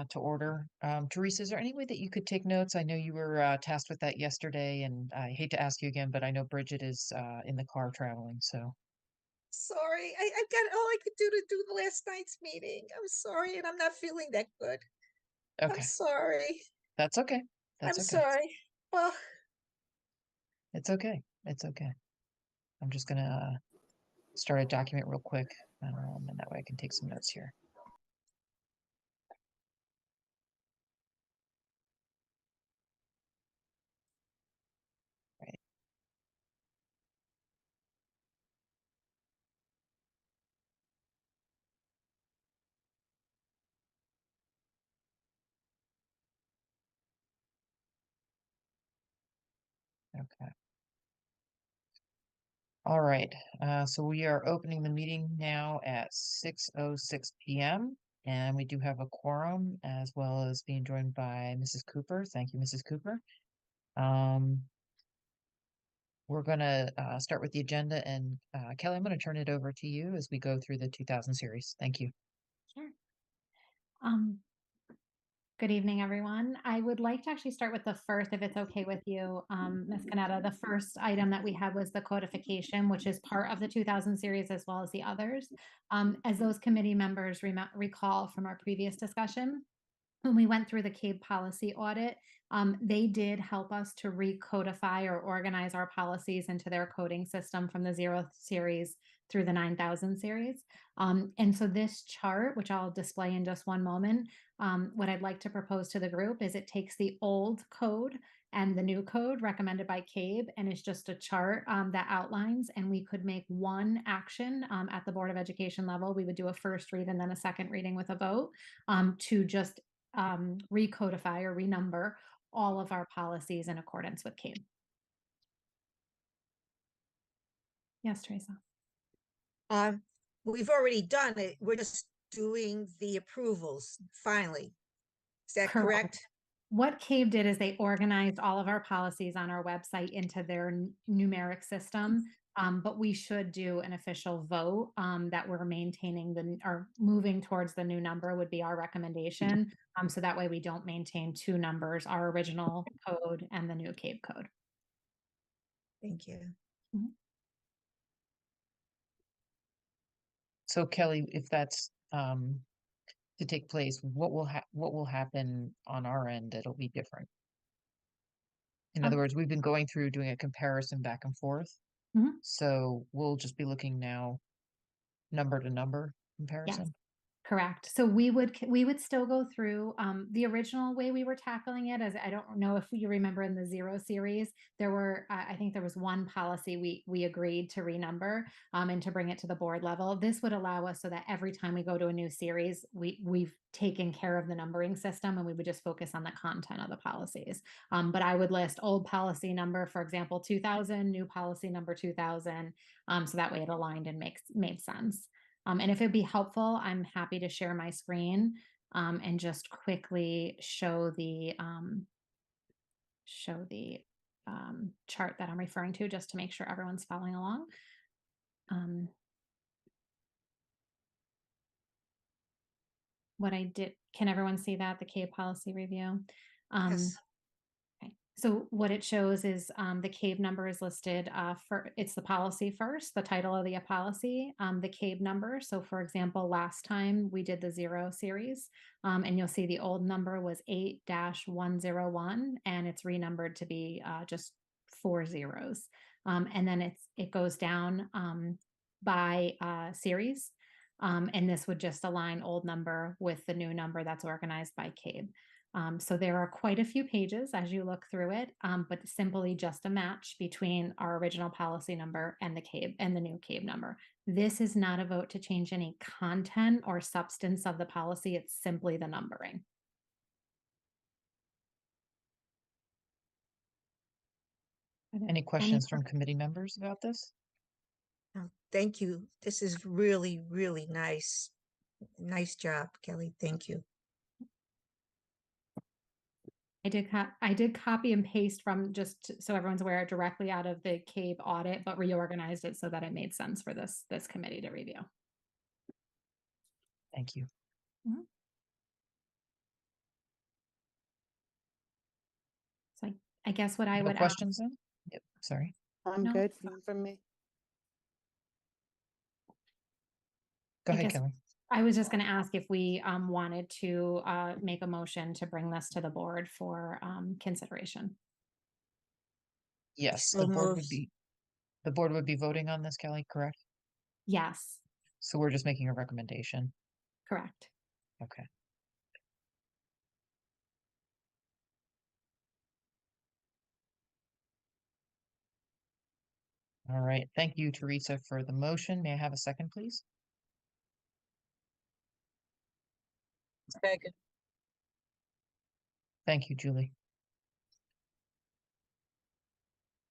to order. Teresa, is there any way that you could take notes? I know you were tasked with that yesterday, and I hate to ask you again, but I know Bridget is in the car traveling, so. Sorry, I got all I could do the last night's meeting. I'm sorry, and I'm not feeling that good. I'm Okay, sorry. that's okay. I'm That's okay. sorry. Well, It's okay. It's okay. I'm just gonna start a document real quick, and that way I can take some notes here. Right. Okay. All right. So we are opening the meeting now at 6:06 p.m. And we do have a quorum as well as being joined by Mrs. Cooper. Thank you, Mrs. Cooper. Um, we're going to start with the agenda, and Kelly, I'm going to turn it over to you as we go through the 2000 series. Thank you. Sure. Um, Good evening, everyone. I would like to actually start with the first, if it's okay with you, Ms. Canetta. The first item that we had was the codification, which is part of the 2000 series as well as the others. As those committee members recall from our previous discussion, when we went through the CABE policy audit, they did help us to recodify or organize our policies into their coding system from the 0 series through the 9000 series. And so this chart, which I'll display in just one moment, what I'd like to propose to the group is it takes the old code and the new code recommended by CABE, and it's just a chart that outlines, and we could make one action at the Board of Education level. We would do a first read and then a second reading with a vote to just recodify or renumber all of our policies in accordance with CABE. Yes, Teresa. um, we've already done it. We're just doing the approvals finally. Is that Correct. correct? What CABE did is they organized all of our policies on our website into their numeric system. But we should do an official vote that we're maintaining or moving towards the new number would be our recommendation. So that way we don't maintain two numbers, our original code and the new CABE code. Thank you. Mhm. So Kelly, if that's to take place, what will happen on our end that'll be different? In other Um, words, we've been going through doing a comparison back and forth. mhm. So we'll just be looking now number to number Yes. comparison. Correct. So we would still go through the original way we were tackling it. As I don't know if you remember in the 0 series, there were I think there was one policy we agreed to renumber and to bring it to the board level. This would allow us so that every time we go to a new series, we've taken care of the numbering system and we would just focus on the content of the policies. But I would list old policy number, for example, 2000, new policy number 2000, so that way it aligned and made sense. And if it'd be helpful, I'm happy to share my screen and just quickly show the chart that I'm referring to, just to make sure everyone's following along. Um, what I did, can everyone see that, the CABE policy review? Um, Yes. Okay. So what it shows is the CABE number is listed it's the policy first, the title of the policy, the CABE number. So for example, last time we did the 0 series, and you'll see the old number was 8-101, and it's renumbered to be just 4 zeros. And then it goes down by series. And this would just align old number with the new number that's organized by CABE. So there are quite a few pages as you look through it, but simply just a match between our original policy number and the CABE and the new CABE number. This is not a vote to change any content or substance of the policy. It's simply the numbering. Any Any questions from committee members about this? Thank you. This is really, really nice. Nice job, Kelly. Thank you. I did copy and paste from, just so everyone's aware, directly out of the CABE audit, but reorganized it so that it made sense for this committee to review. Thank you. Mhm. I guess what I No would ask, questions then? Yep, sorry. I'm No. good, none from me. Go I ahead, guess Kelly. I was just gonna ask if we wanted to make a motion to bring this to the board for consideration. Yes, So the board would moved. be, the board would be voting on this, Kelly, correct? Yes, So we're just making a recommendation. correct. Okay. All right. Thank you, Teresa, for the motion. May I have a second, please? Second. Thank you, Julie.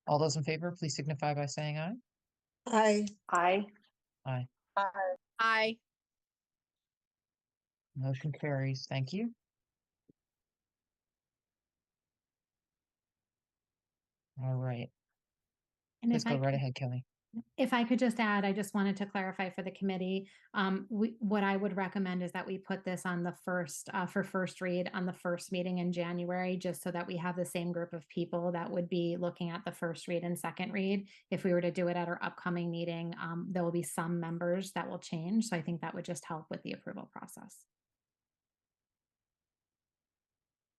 All those in favor, please signify by saying aye. Aye. Aye. Aye. Aye. Motion carries. Thank you. All right. And Please if go I right ahead, Kelly. If I could just add, I just wanted to clarify for the committee, what I would recommend is that we put this on the first, for first read on the first meeting in January, just so that we have the same group of people that would be looking at the first read and second read. If we were to do it at our upcoming meeting, there will be some members that will change. So I think that would just help with the approval process.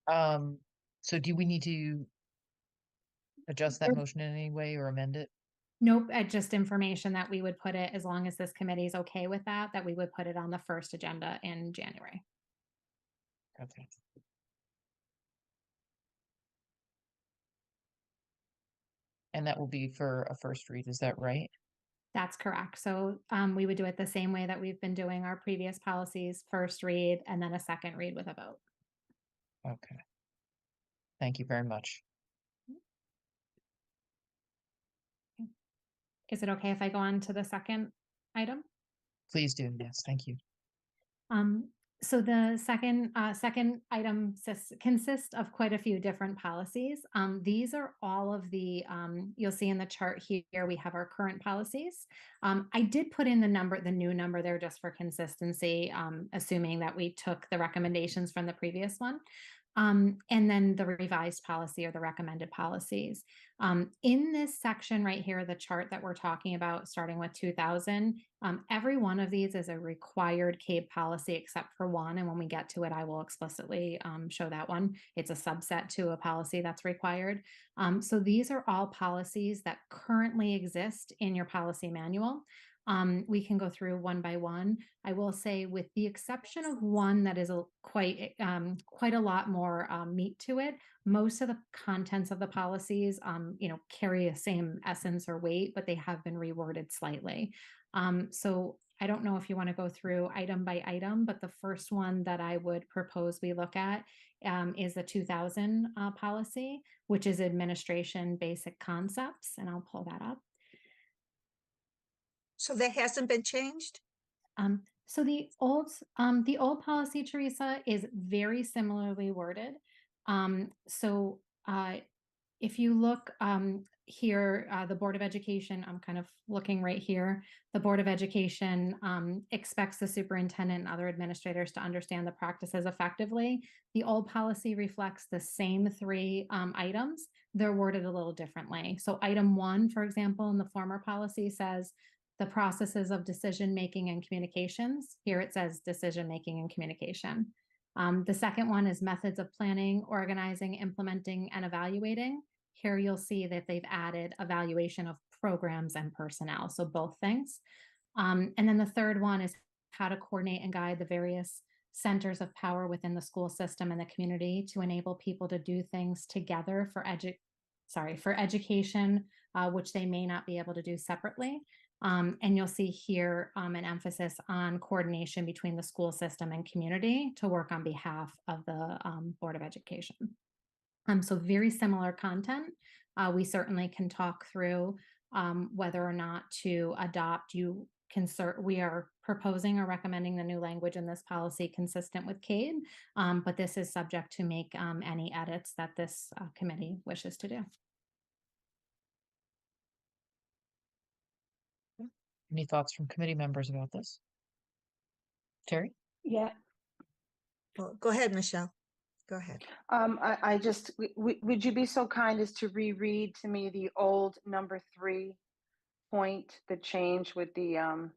So do we need to adjust that Sure. motion in any way or amend it? Nope, just information that we would put it, as long as this committee is okay with that we would put it on the first agenda in January. Okay. And that will be for a first read, is that right? That's correct. So we would do it the same way that we've been doing our previous policies, first read and then a second read with a vote. Okay. Thank you very much. Is it okay if I go on to the second item? Please do. Yes, thank you. So the second item consists of quite a few different policies. These are all of the, you'll see in the chart here, we have our current policies. I did put in the new number there just for consistency, assuming that we took the recommendations from the previous one. And then the revised policy or the recommended policies. In this section right here, the chart that we're talking about, starting with 2000, every one of these is a required CABE policy except for one. And when we get to it, I will explicitly show that one. It's a subset to a policy that's required. So these are all policies that currently exist in your policy manual. We can go through one by one. I will say, with the exception of one that is quite a lot more meat to it, most of the contents of the policies, carry the same essence or weight, but they have been reworded slightly. So I don't know if you want to go through item by item, but the first one that I would propose we look at is the 2000 policy, which is administration basic concepts, and I'll pull that up. So that hasn't been changed? So the old policy, Teresa, is very similarly worded. If you look here, the Board of Education, I'm kind of looking right here. The Board of Education expects the superintendent and other administrators to understand the practices effectively. The old policy reflects the same three items. They're worded a little differently. So item 1, for example, in the former policy says, the processes of decision-making and communications. Here it says decision-making and communication. The second one is methods of planning, organizing, implementing, and evaluating. Here you'll see that they've added evaluation of programs and personnel, so both things. And then the third one is how to coordinate and guide the various centers of power within the school system and the community to enable people to do things together for education, which they may not be able to do separately. And you'll see here an emphasis on coordination between the school system and community to work on behalf of the Board of Education. So very similar content. We certainly can talk through whether or not to adopt. We are proposing or recommending the new language in this policy consistent with CABE, but this is subject to make any edits that this committee wishes to do. Any thoughts from committee members about this? Terry? Yeah, Well, go ahead, Michelle. go ahead. I just, would you be so kind as to reread to me the old number 3 point, the change with the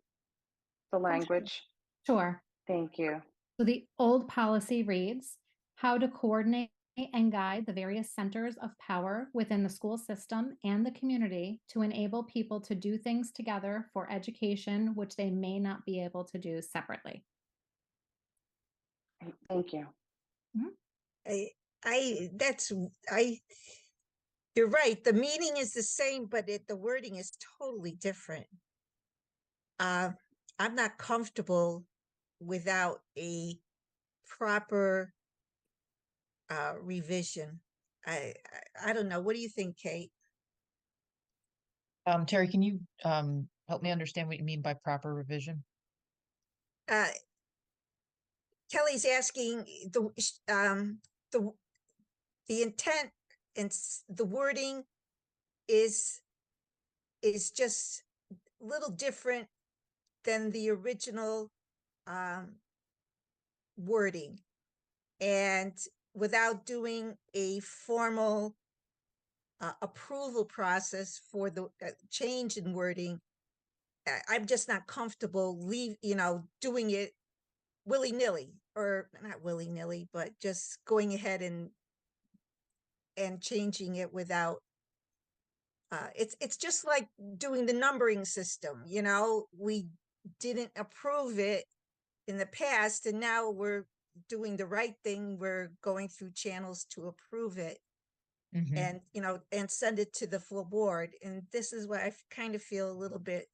language? Sure. Thank you. So the old policy reads, how to coordinate and guide the various centers of power within the school system and the community to enable people to do things together for education, which they may not be able to do separately. Thank you. I, you're right. The meaning is the same, but the wording is totally different. I'm not comfortable without a proper revision. I don't know. What do you think, Kate? Terry, can you help me understand what you mean by proper revision? Kelly's asking the the intent and the wording is just a little different than the original wording, and without doing a formal approval process for the change in wording, I'm just not comfortable doing it willy-nilly, or not willy-nilly, but just going ahead and changing it without it's just like doing the numbering system. We didn't approve it in the past, and now we're doing the right thing. We're going through channels to approve it and send it to the full board. And this is why I kind of feel a little bit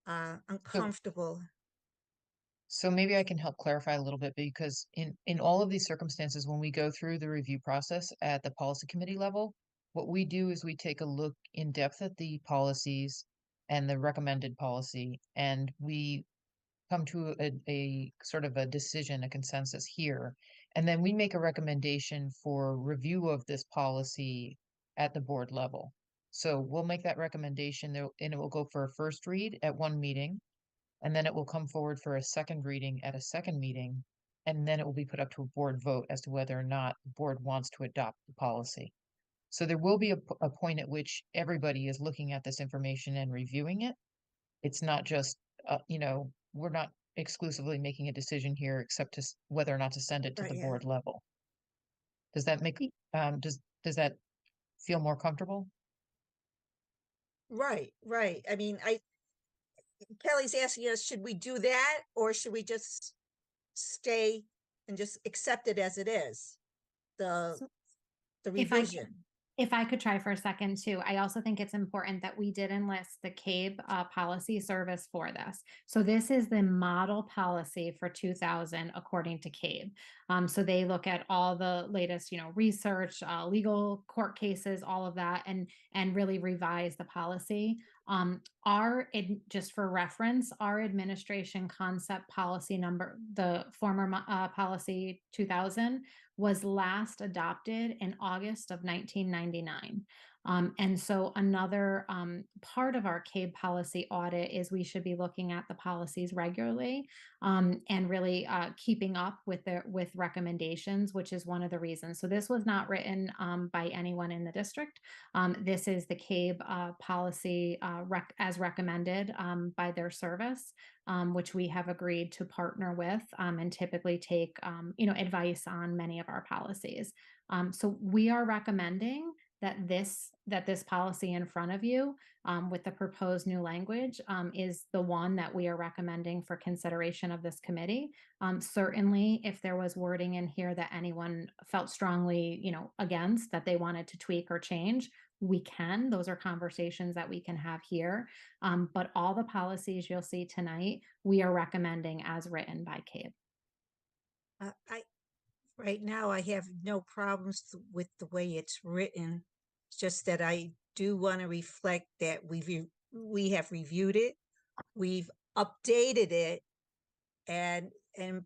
uncomfortable. So maybe I can help clarify a little bit, because in all of these circumstances, when we go through the review process at the policy committee level, what we do is we take a look in depth at the policies and the recommended policy, and we come to a sort of a decision, a consensus here. And then we make a recommendation for review of this policy at the board level. So we'll make that recommendation and it will go for a first read at one meeting. And then it will come forward for a second reading at a second meeting. And then it will be put up to a board vote as to whether or not the board wants to adopt the policy. So there will be a point at which everybody is looking at this information and reviewing it. It's not just, we're not exclusively making a decision here except to whether or not to send it to the board level. Does that make, does that feel more comfortable? Right. I mean, Kelly's asking us, should we do that, or should we just stay and just accept it as it is? The revision. If I could try for a second too, I also think it's important that we did enlist the CABE policy service for this. So this is the model policy for 2000 according to CABE. So they look at all the latest, research, legal court cases, all of that, and really revise the policy. Just for reference, our administration concept policy number, the former policy 2000, was last adopted in August of 1999. And so another part of our CABE policy audit is we should be looking at the policies regularly and really keeping up with recommendations, which is one of the reasons. So this was not written by anyone in the district. This is the CABE policy as recommended by their service, which we have agreed to partner with and typically take advice on many of our policies. So we are recommending that this policy in front of you with the proposed new language is the one that we are recommending for consideration of this committee. Certainly, if there was wording in here that anyone felt strongly, against, that they wanted to tweak or change, we can. Those are conversations that we can have here. But all the policies you'll see tonight, we are recommending as written by CABE. Right now, I have no problems with the way it's written. It's just that I do want to reflect that we have reviewed it, we've updated it, and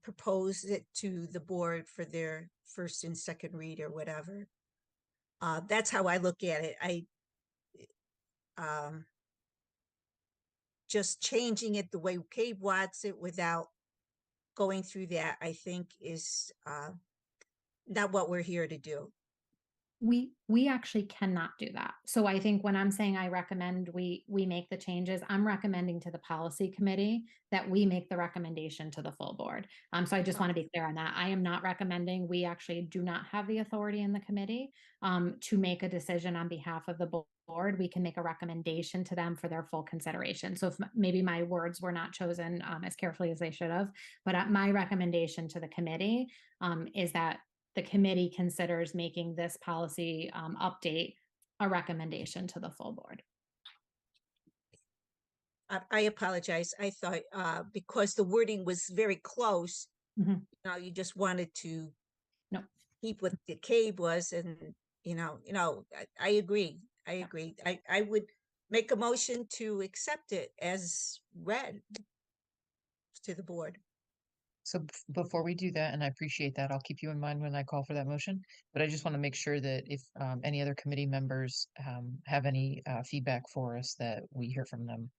proposed it to the board for their first and second read or whatever. That's how I look at it. Just changing it the way CABE wants it without going through that, I think is not what we're here to do. We actually cannot do that. So I think when I'm saying I recommend we make the changes, I'm recommending to the policy committee that we make the recommendation to the full board. So I just want to be clear on that. I am not recommending, we actually do not have the authority in the committee to make a decision on behalf of the board. We can make a recommendation to them for their full consideration. So if maybe my words were not chosen as carefully as they should have, but my recommendation to the committee is that the committee considers making this policy update a recommendation to the full board. I apologize. I thought because the wording was very close, Mhm. you just wanted to No. keep what the CAVE was, and I agree. I agree. I would make a motion to accept it as read to the board. So before we do that, and I appreciate that, I'll keep you in mind when I call for that motion. But I just want to make sure that if any other committee members have any feedback for us, that we hear from them.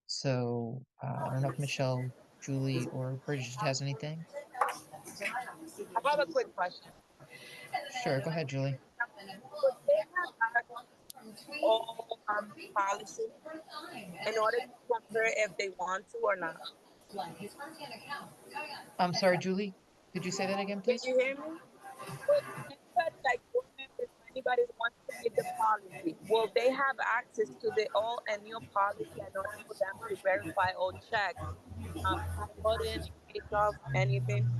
So I don't know if Michelle, Julie, or Bridget has anything. I have a quick question. Sure, go ahead, Julie. Would they have all policy in order to compare if they want to or not? I'm sorry, Julie. Could you say that again, Did please? you hear me? Would anybody, like board members, or anybody who wants to make the policy, will they have access to the all and new policy in order for them to verify or check uploading in case of anything?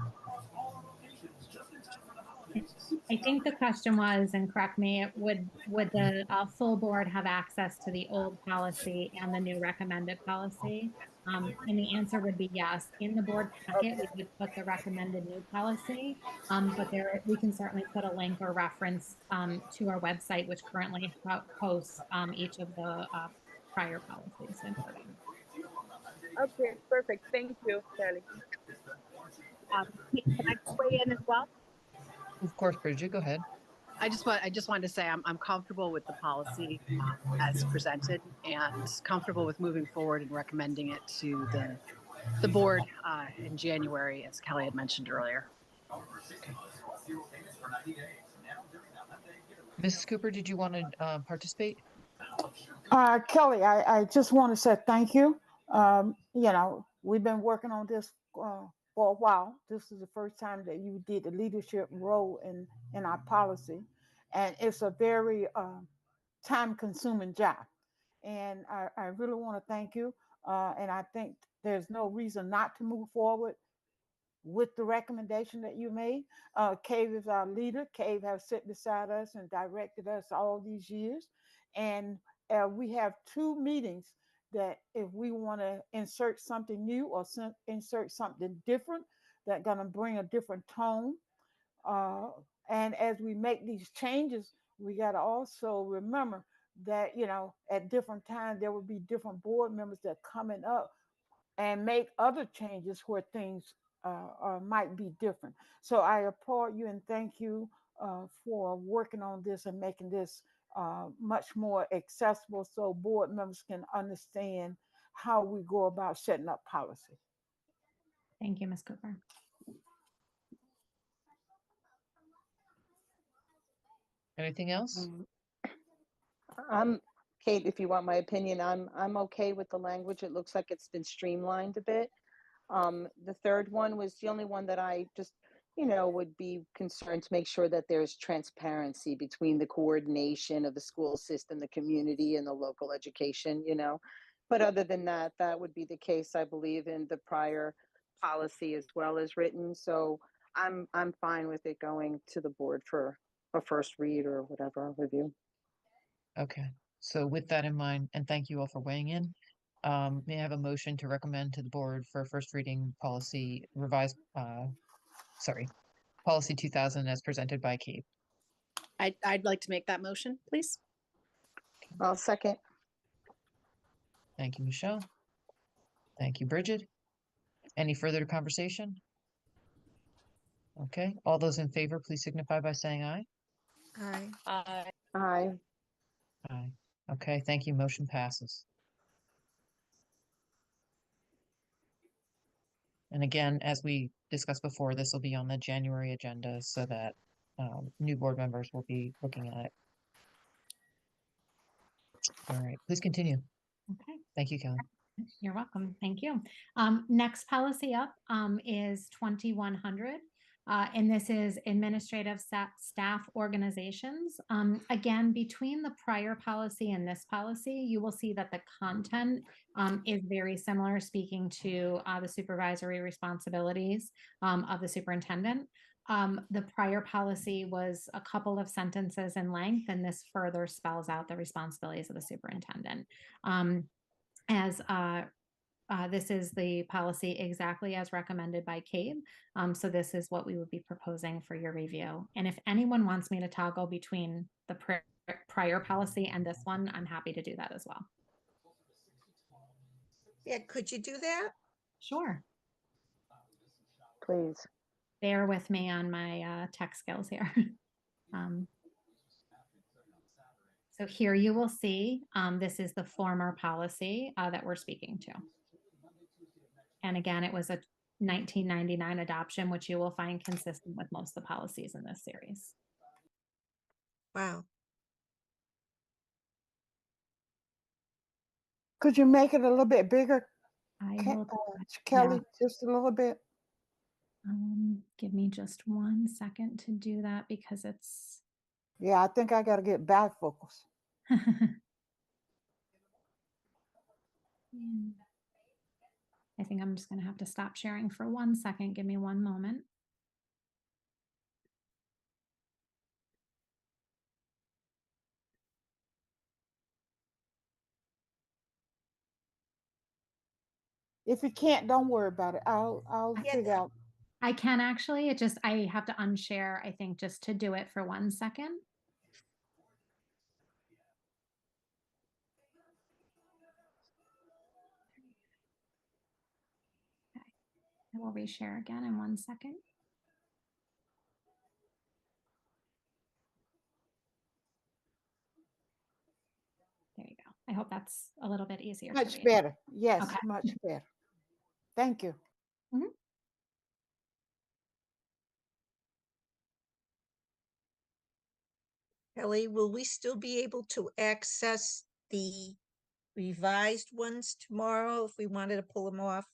I think the question was, and correct me, would the full board have access to the old policy and the new recommended policy? And the answer would be yes. In the board packet, we would put the recommended new policy, but we can certainly put a link or reference to our website, which currently hosts each of the prior policies and wording. Okay, perfect. Thank you, Kelly. Can I weigh in as well? Of course, Bridget, go ahead. I just wanted to say I'm comfortable with the policy as presented and comfortable with moving forward and recommending it to the board in January, as Kelly had mentioned earlier. Mrs. Cooper, did you want to participate? Kelly, I just want to say thank you. We've been working on this for a while. This is the first time that you did the leadership role in our policy. And it's a very time-consuming job. And I really want to thank you. And I think there's no reason not to move forward with the recommendation that you made. CAVE is our leader. CAVE has sit beside us and directed us all these years. And we have 2 meetings that if we want to insert something new or insert something different, that's going to bring a different tone. And as we make these changes, we got to also remember that, at different times, there will be different board members that are coming up and make other changes where things might be different. So I applaud you and thank you for working on this and making this much more accessible so board members can understand how we go about setting up policy. Thank you, Ms. Cooper. Anything else? Kate, if you want my opinion, I'm okay with the language. It looks like it's been streamlined a bit. The third one was the only one that I just, would be concerned to make sure that there's transparency between the coordination of the school system, the community, and the local education, But other than that, that would be the case, I believe, in the prior policy as well as written. So I'm fine with it going to the board for a first read or whatever review. Okay, so with that in mind, and thank you all for weighing in, may I have a motion to recommend to the board for first reading policy revised, policy 2000 as presented by Kate? I'd like to make that motion, please. I'll second. Thank you, Michelle. Thank you, Bridget. Any further conversation? Okay, all those in favor, please signify by saying aye. Aye. Aye. Aye. Okay, thank you. Motion passes. And again, as we discussed before, this will be on the January agenda so that new board members will be looking at it. All right, please continue. Okay. Thank you, Kelly. You're welcome. Thank you. Next policy up is 2100. And this is administrative staff organizations. Again, between the prior policy and this policy, you will see that the content is very similar, speaking to the supervisory responsibilities of the superintendent. The prior policy was a couple of sentences in length, and this further spells out the responsibilities of the superintendent. This is the policy exactly as recommended by CABE. So this is what we would be proposing for your review. And if anyone wants me to toggle between the prior policy and this one, I'm happy to do that as well. Yeah, could you do that? Sure. Please. Bear with me on my tech skills here. So here you will see, this is the former policy that we're speaking to. And again, it was a 1999 adoption, which you will find consistent with most of the policies in this series. Wow. Could you make it a little bit bigger, I Ke- will, Kelly, just a little bit? give me just 1 second to do that because it's, Yeah, I think I got to get bifocals. I think I'm just going to have to stop sharing for 1 second. Give me 1 moment. If you can't, don't worry about it. I'll Yeah, figure out. I can actually, it just, I have to unshare, I think, just to do it for 1 second. Okay. I will reshare again in 1 second. There you go. I hope that's a little bit easier to Much read. better. Yes, Okay. much better. Thank you. Kelly, will we still be able to access the revised ones tomorrow if we wanted to pull them off?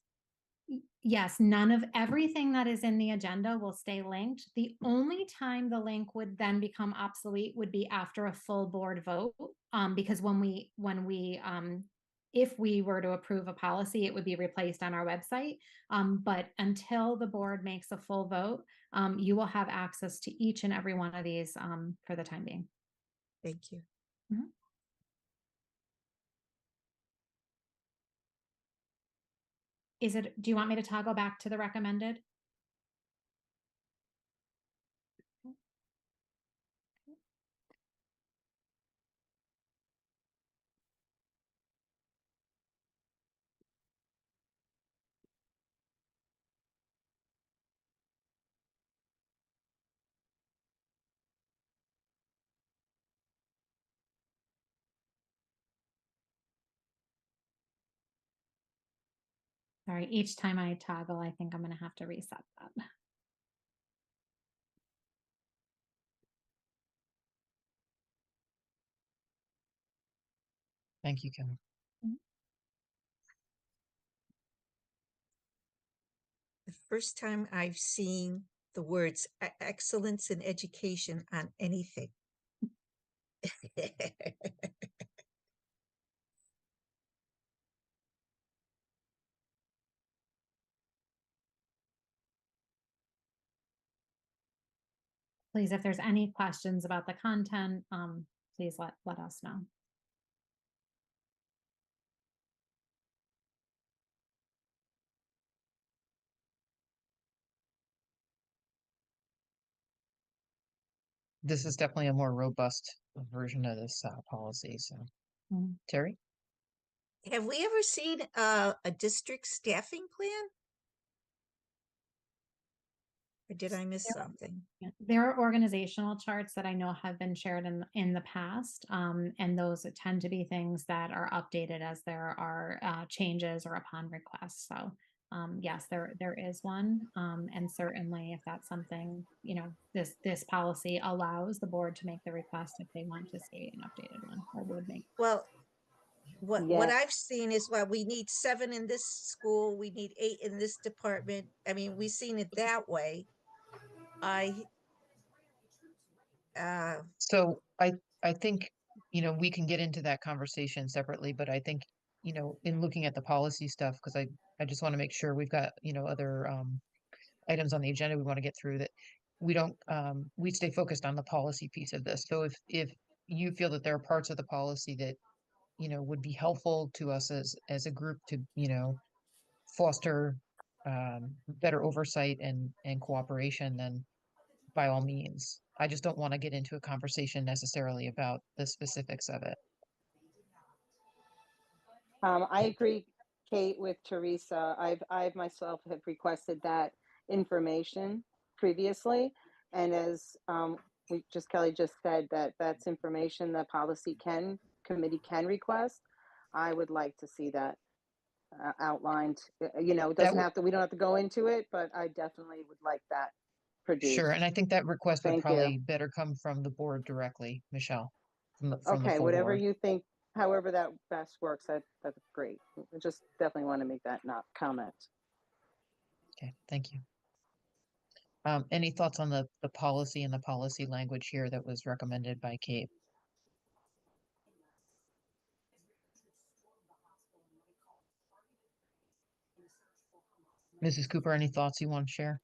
Yes, none of everything that is in the agenda will stay linked. The only time the link would then become obsolete would be after a full board vote. Because if we were to approve a policy, it would be replaced on our website. But until the board makes a full vote, you will have access to each and every one of these for the time being. Thank you. Do you want me to toggle back to the recommended? Sorry, each time I toggle, I think I'm going to have to reset that. Thank you, Kelly. The first time I've seen the words excellence in education on anything. Please, if there's any questions about the content, please let us know. This is definitely a more robust version of this policy. So, Terry? Have we ever seen a district staffing plan? Or did I miss something? Yeah. There are organizational charts that I know have been shared in the past, and those tend to be things that are updated as there are changes or upon request. So yes, there is one. And certainly if that's something, you know, this policy allows the board to make the request if they want to see an updated one or would make. Well, what Yeah. I've seen is, well, we need 7 in this school, we need 8 in this department. I mean, we've seen it that way. I So I think, you know, we can get into that conversation separately, but I think, you know, in looking at the policy stuff, because I just want to make sure we've got, you know, other items on the agenda we want to get through, that we don't we stay focused on the policy piece of this. So if you feel that there are parts of the policy that, you know, would be helpful to us as a group to, you know, foster better oversight and cooperation, then by all means. I just don't want to get into a conversation necessarily about the specifics of it. I agree, Kate, with Teresa. I've myself have requested that information previously. And as Kelly just said, that that's information the committee can request. I would like to see that outlined. You know, it That doesn't w- have to, we don't have to go into it, but I definitely would like that Sure, produced. and I think that request would Thank you. probably better come from the board directly, Michelle, from the Okay, full whatever board. you think, however that best works, that's great. I just definitely want to make that not comment. Okay, thank you. Any thoughts on the policy and the policy language here that was recommended by Kate? Mrs. Cooper, any thoughts you want to share?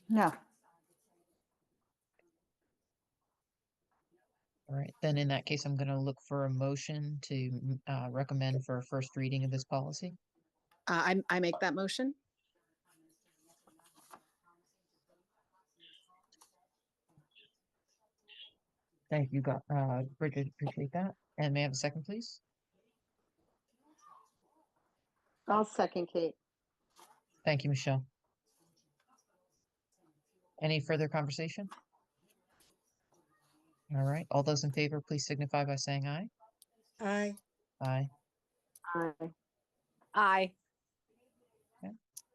No. All right, then in that case, I'm going to look for a motion to recommend for a first reading of this policy. I make that motion. Thank you, Bridget, appreciate that. And may I have a second, please? I'll second, Kate. Thank you, Michelle. Any further conversation? All right, all those in favor, please signify by saying aye. Aye. Aye. Aye. Aye.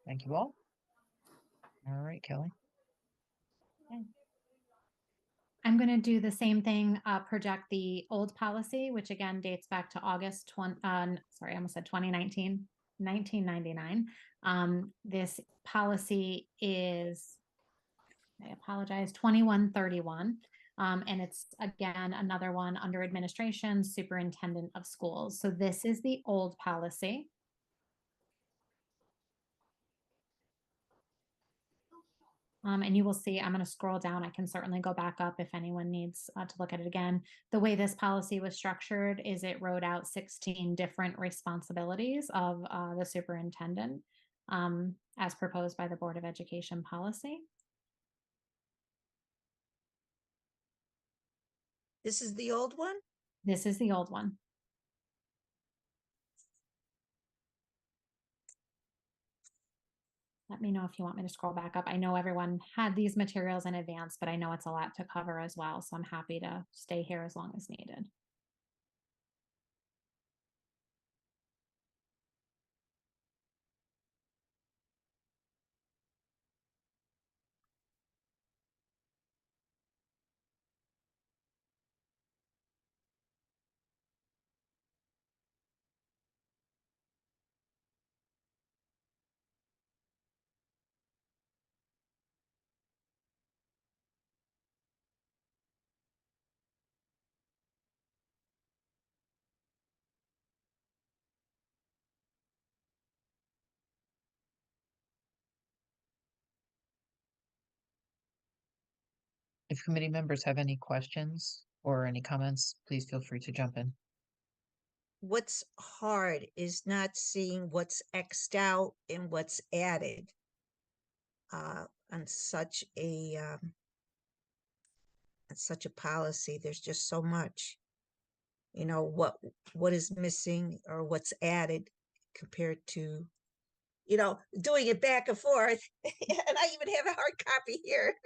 Thank you all. All right, Kelly. I'm going to do the same thing, project the old policy, which again dates back to August 20, sorry, I almost said 2019, 1999. This policy is, I apologize, 2131. And it's again, another one under administration, superintendent of schools. So this is the old policy. And you will see, I'm going to scroll down. I can certainly go back up if anyone needs to look at it again. The way this policy was structured is it wrote out 16 different responsibilities of the superintendent as proposed by the Board of Education policy. This is the old one? This is the old one. Let me know if you want me to scroll back up. I know everyone had these materials in advance, but I know it's a lot to cover as well. So I'm happy to stay here as long as needed. If committee members have any questions or any comments, please feel free to jump in. What's hard is not seeing what's X'd out and what's added on such a policy. There's just so much, you know, what is missing or what's added compared to, you know, doing it back and forth. And I even have a hard copy here.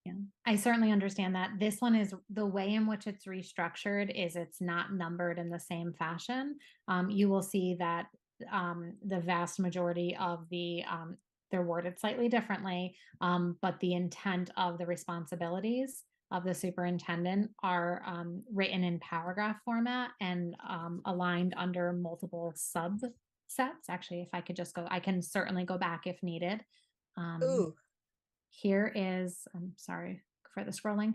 Yeah, I certainly understand that. This one is the way in which it's restructured is it's not numbered in the same fashion. You will see that the vast majority of they're worded slightly differently, but the intent of the responsibilities of the superintendent are written in paragraph format and aligned under multiple subsets. Actually, if I could just go, I can certainly go back if needed. Ooh, Here is, I'm sorry for the scrolling.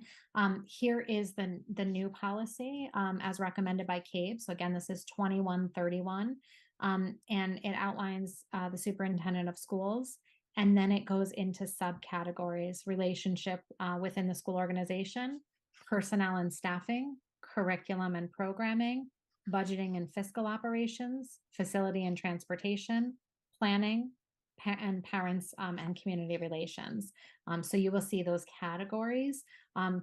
Here is the new policy as recommended by CABE. So again, this is 2131, and it outlines the superintendent of schools. And then it goes into subcategories: relationship within the school organization, personnel and staffing, curriculum and programming, budgeting and fiscal operations, facility and transportation, planning, and parents and community relations. So you will see those categories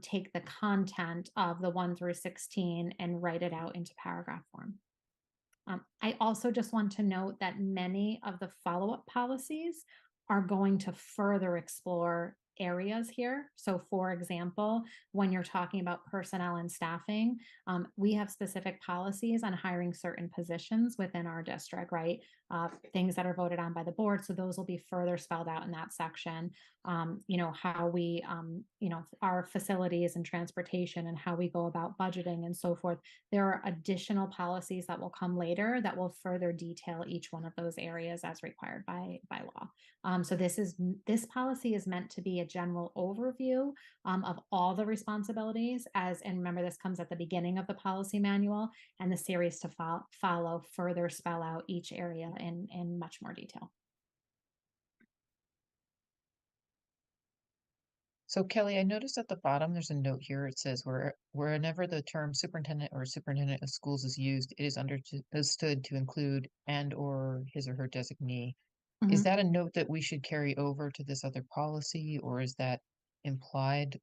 take the content of the 1 through 16 and write it out into paragraph form. I also just want to note that many of the follow-up policies are going to further explore areas here. So for example, when you're talking about personnel and staffing, we have specific policies on hiring certain positions within our district, right? Things that are voted on by the board. So those will be further spelled out in that section. How we, our facilities and transportation and how we go about budgeting and so forth. There are additional policies that will come later that will further detail each one of those areas as required by law. So this policy is meant to be a general overview of all the responsibilities and remember, this comes at the beginning of the policy manual, and the series to follow further spell out each area in much more detail. So Kelly, I noticed at the bottom, there's a note here. It says whenever the term superintendent or superintendent of schools is used, it is understood to include and or his or her designee. Is that a note that we should carry over to this other policy, or is that implied?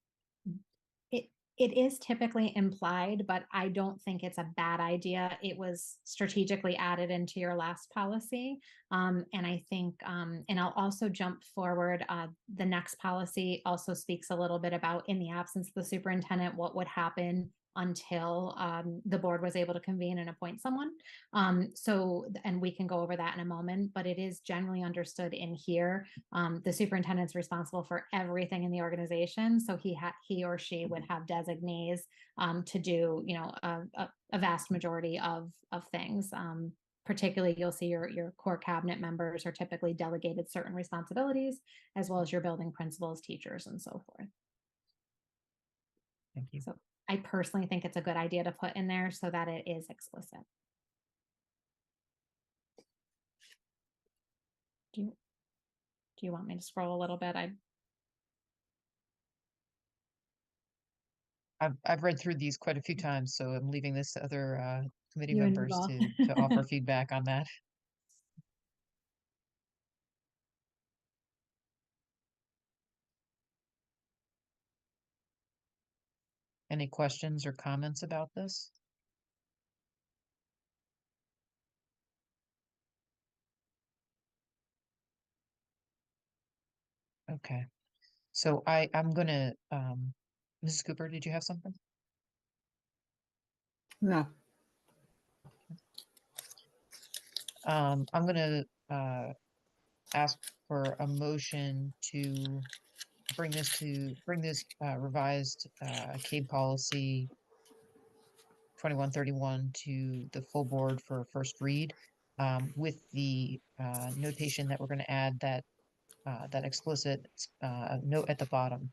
It is typically implied, but I don't think it's a bad idea. It was strategically added into your last policy. And I think, and I'll also jump forward. The next policy also speaks a little bit about, in the absence of the superintendent, what would happen until the board was able to convene and appoint someone. And we can go over that in a moment, but it is generally understood in here. The superintendent's responsible for everything in the organization. So he or she would have designees to do, a vast majority of things. Particularly, you'll see your core cabinet members are typically delegated certain responsibilities, as well as your building principals, teachers, and so forth. Thank you. So I personally think it's a good idea to put in there so that it is explicit. Do you want me to scroll a little bit? I've read through these quite a few times, so I'm leaving this to other committee You and me members both. to offer feedback on that. Any questions or comments about this? Okay, so I'm gonna, Mrs. Cooper, did you have something? No. I'm gonna ask for a motion to bring this revised CABE policy 2131 to the full board for a first read, with the notation that we're going to add that explicit note at the bottom,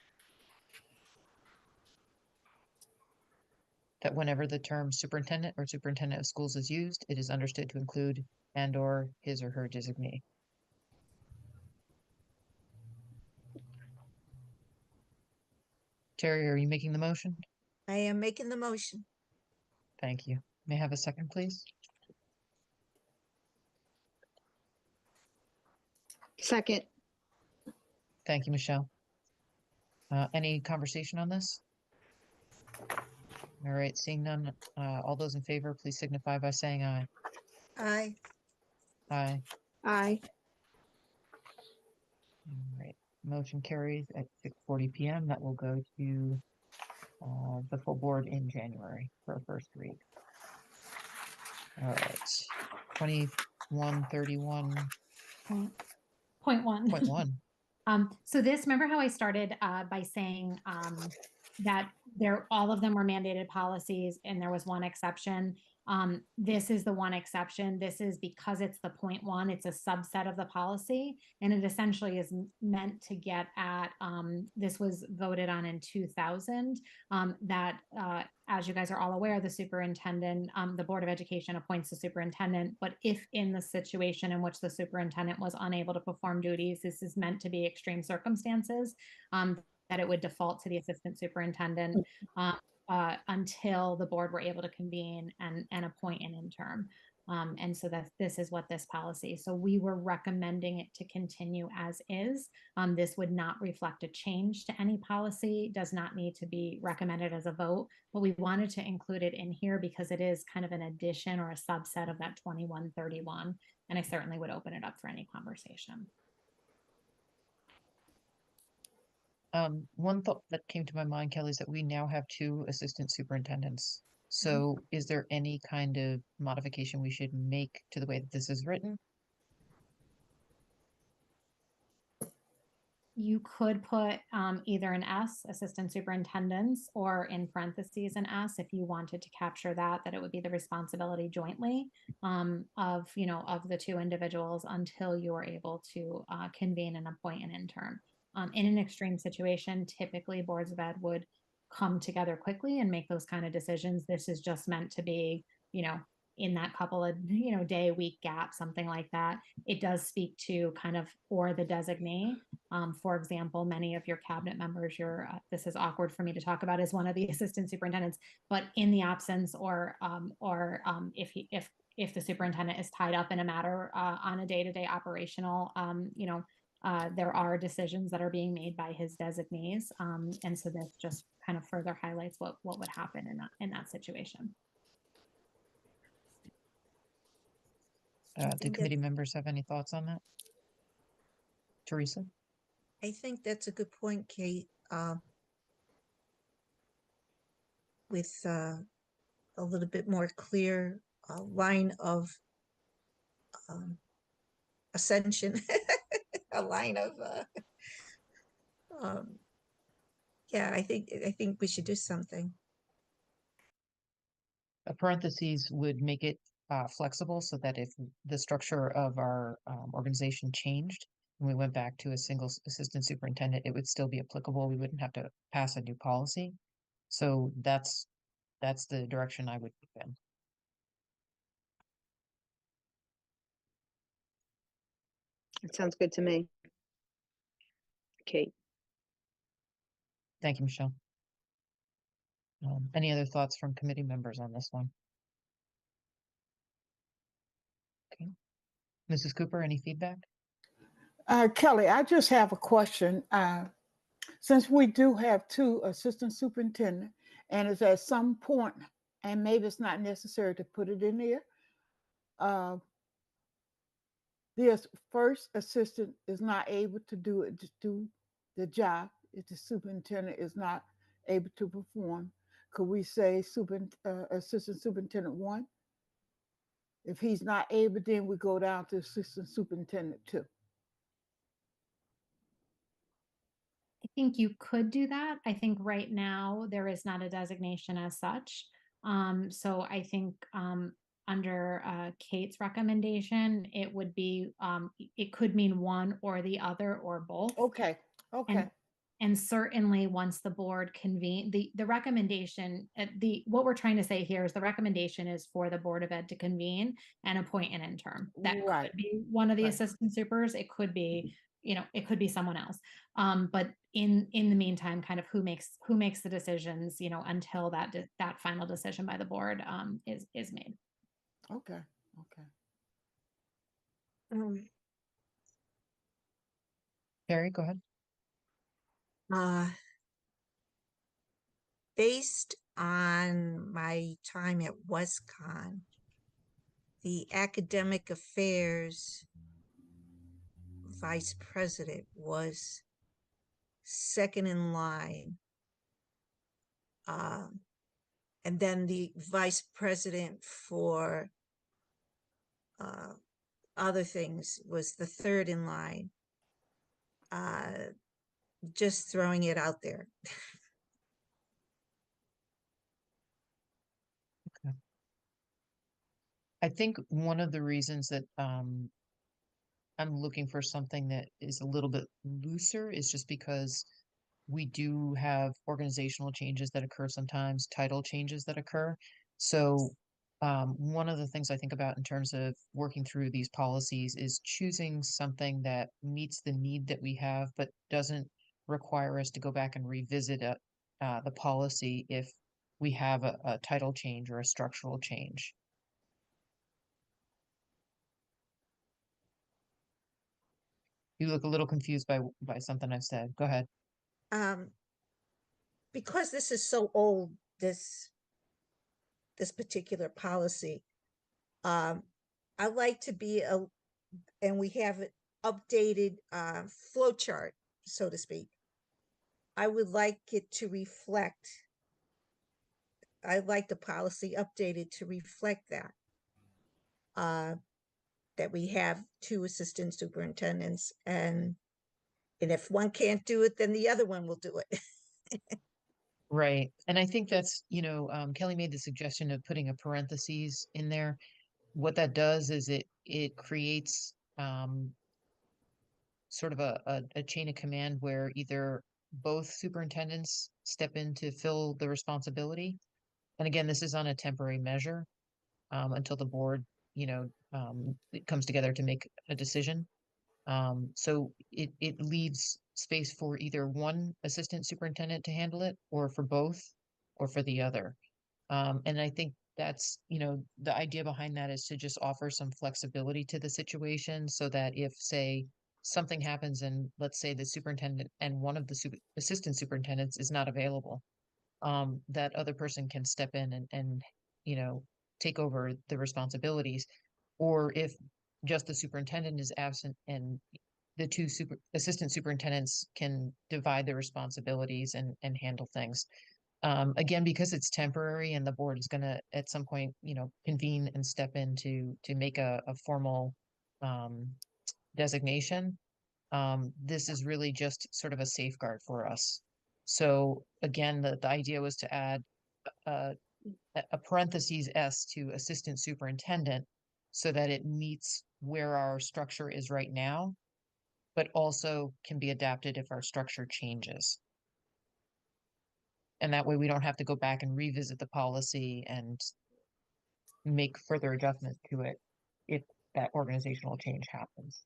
that whenever the term superintendent or superintendent of schools is used, it is understood to include and or his or her designee. Terry, are you making the motion? I am making the motion. Thank you. May I have a second, please? Second. Thank you, Michelle. Any conversation on this? All right, seeing none, all those in favor, please signify by saying aye. Aye. Aye. Aye. All right, motion carries at 6:40 p.m. That will go to the full board in January for a first read. All right, 131.1. Point one. So this, remember how I started by saying that all of them were mandated policies and there was one exception. This is the one exception. This is because it's the point one, it's a subset of the policy, and it essentially is meant to get at, this was voted on in 2000, that as you guys are all aware, the superintendent, the Board of Education appoints the superintendent, but if in the situation in which the superintendent was unable to perform duties, this is meant to be extreme circumstances, that it would default to the assistant superintendent until the board were able to convene and appoint an interim. And so this is what this policy. So we were recommending it to continue as is. This would not reflect a change to any policy, does not need to be recommended as a vote, but we wanted to include it in here because it is kind of an addition or a subset of that 2131. And I certainly would open it up for any conversation. One thought that came to my mind, Kelly, is that we now have 2 assistant superintendents. So is there any kind of modification we should make to the way that this is written? You could put either an S, assistant superintendents, or in parentheses an S if you wanted to capture that it would be the responsibility jointly of the 2 individuals until you are able to convene and appoint an interim. In an extreme situation, typically boards of ed would come together quickly and make those kind of decisions. This is just meant to be, in that couple of, day, week gap, something like that. It does speak to kind of, or the designee. For example, many of your cabinet members, this is awkward for me to talk about as one of the assistant superintendents, but in the absence or if the superintendent is tied up in a matter on a day-to-day operational, there are decisions that are being made by his designees. And so this just kind of further highlights what would happen in that situation. Do committee members have any thoughts on that? Teresa? I think that's a good point, Kate. With a little bit more clear line of ascension, a line of yeah, I think we should do something. A parentheses would make it flexible so that if the structure of our organization changed and we went back to a single assistant superintendent, it would still be applicable. We wouldn't have to pass a new policy. So that's the direction I would move in. It sounds good to me. Kate. Thank you, Michelle. Any other thoughts from committee members on this one? Okay. Mrs. Cooper, any feedback? Kelly, I just have a question. Since we do have 2 assistant superintendents, and it's at some point, and maybe it's not necessary to put it in there, the first assistant is not able to do the job if the superintendent is not able to perform. Could we say assistant superintendent 1? If he's not able, then we go down to assistant superintendent 2. I think you could do that. I think right now there is not a designation as such. So I think under Kate's recommendation, it would be, it could mean one or the other or both. Okay. And certainly once the board convene, the recommendation, what we're trying to say here is the recommendation is for the Board of Ed to convene and appoint an interim. That could be one of the assistant supers. It could be, it could be someone else. But in the meantime, kind of who makes the decisions, until that final decision by the board is made. Okay. Carrie, go ahead. Based on my time at WestCon, the academic affairs vice president was second in line. And then the vice president for other things was the third in line. Just throwing it out there. I think one of the reasons that I'm looking for something that is a little bit looser is just because we do have organizational changes that occur sometimes, title changes that occur. So one of the things I think about in terms of working through these policies is choosing something that meets the need that we have, but doesn't require us to go back and revisit the policy if we have a title change or a structural change. You look a little confused by something I've said. Go ahead. Um, because this is so old, this particular policy, I like to be and we have an updated flow chart, so to speak. I would like it to reflect. I like the policy updated to reflect that. That we have two assistant superintendents, and if one can't do it, then the other one will do it. Right. And I think that's, Kelly made the suggestion of putting a parentheses in there. What that does is it creates sort of a chain of command where either both superintendents step in to fill the responsibility. And again, this is on a temporary measure until the board, it comes together to make a decision. So it leaves space for either one assistant superintendent to handle it, or for both, or for the other. And I think that's, the idea behind that is to just offer some flexibility to the situation so that if, say, something happens and let's say the superintendent and one of the assistant superintendents is not available, that other person can step in and take over the responsibilities. Or if just the superintendent is absent and the two assistant superintendents can divide the responsibilities and handle things. Again, because it's temporary and the board is going to at some point, convene and step in to make a formal designation. This is really just sort of a safeguard for us. So again, the idea was to add a parentheses S to assistant superintendent so that it meets where our structure is right now, but also can be adapted if our structure changes. And that way we don't have to go back and revisit the policy and make further adjustments to it if that organizational change happens.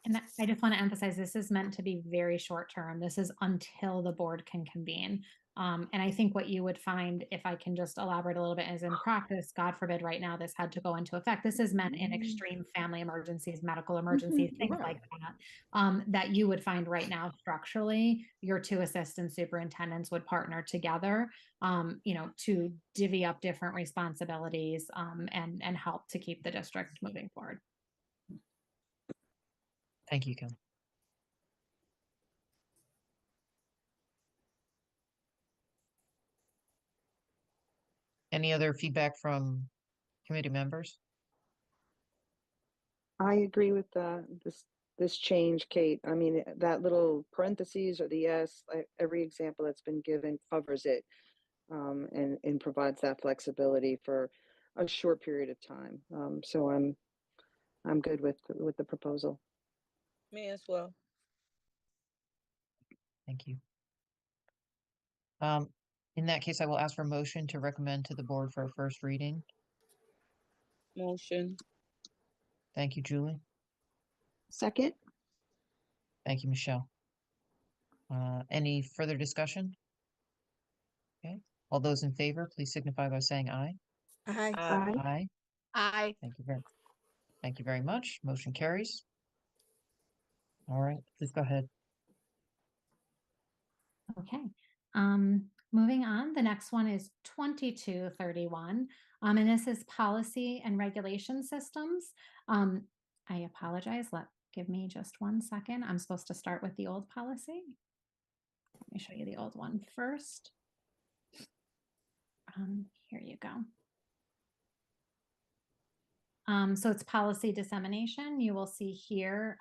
And I just want to emphasize, this is meant to be very short term. This is until the board can convene. And I think what you would find, if I can just elaborate a little bit, is in practice, God forbid right now this had to go into effect. This is meant in extreme family emergencies, medical emergencies, things like that, that you would find right now structurally, your two assistant superintendents would partner together, to divvy up different responsibilities and help to keep the district moving forward. Thank you, Kim. Any other feedback from committee members? I agree with this change, Kate. I mean, that little parentheses or the S, every example that's been given covers it, and provides that flexibility for a short period of time. So I'm good with the proposal. Me as well. Thank you. In that case, I will ask for a motion to recommend to the board for a first reading. Motion. Thank you, Julie. Second. Thank you, Michelle. Any further discussion? Okay, all those in favor, please signify by saying aye. Aye. Aye. Aye. Aye. Thank you very much. Motion carries. All right, please go ahead. Okay. Moving on, the next one is 2231. And this is policy and regulation systems. I apologize. Give me just 1 second. I'm supposed to start with the old policy. Let me show you the old one first. Here you go. So it's policy dissemination. You will see here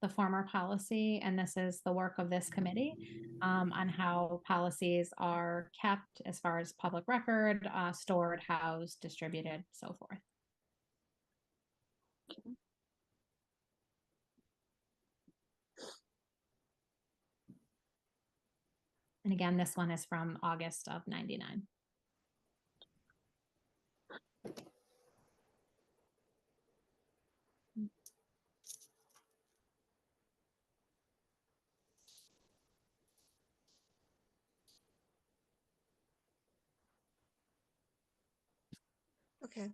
the former policy, and this is the work of this committee on how policies are kept as far as public record, stored, housed, distributed, so forth. And again, this one is from August of '99. Okay.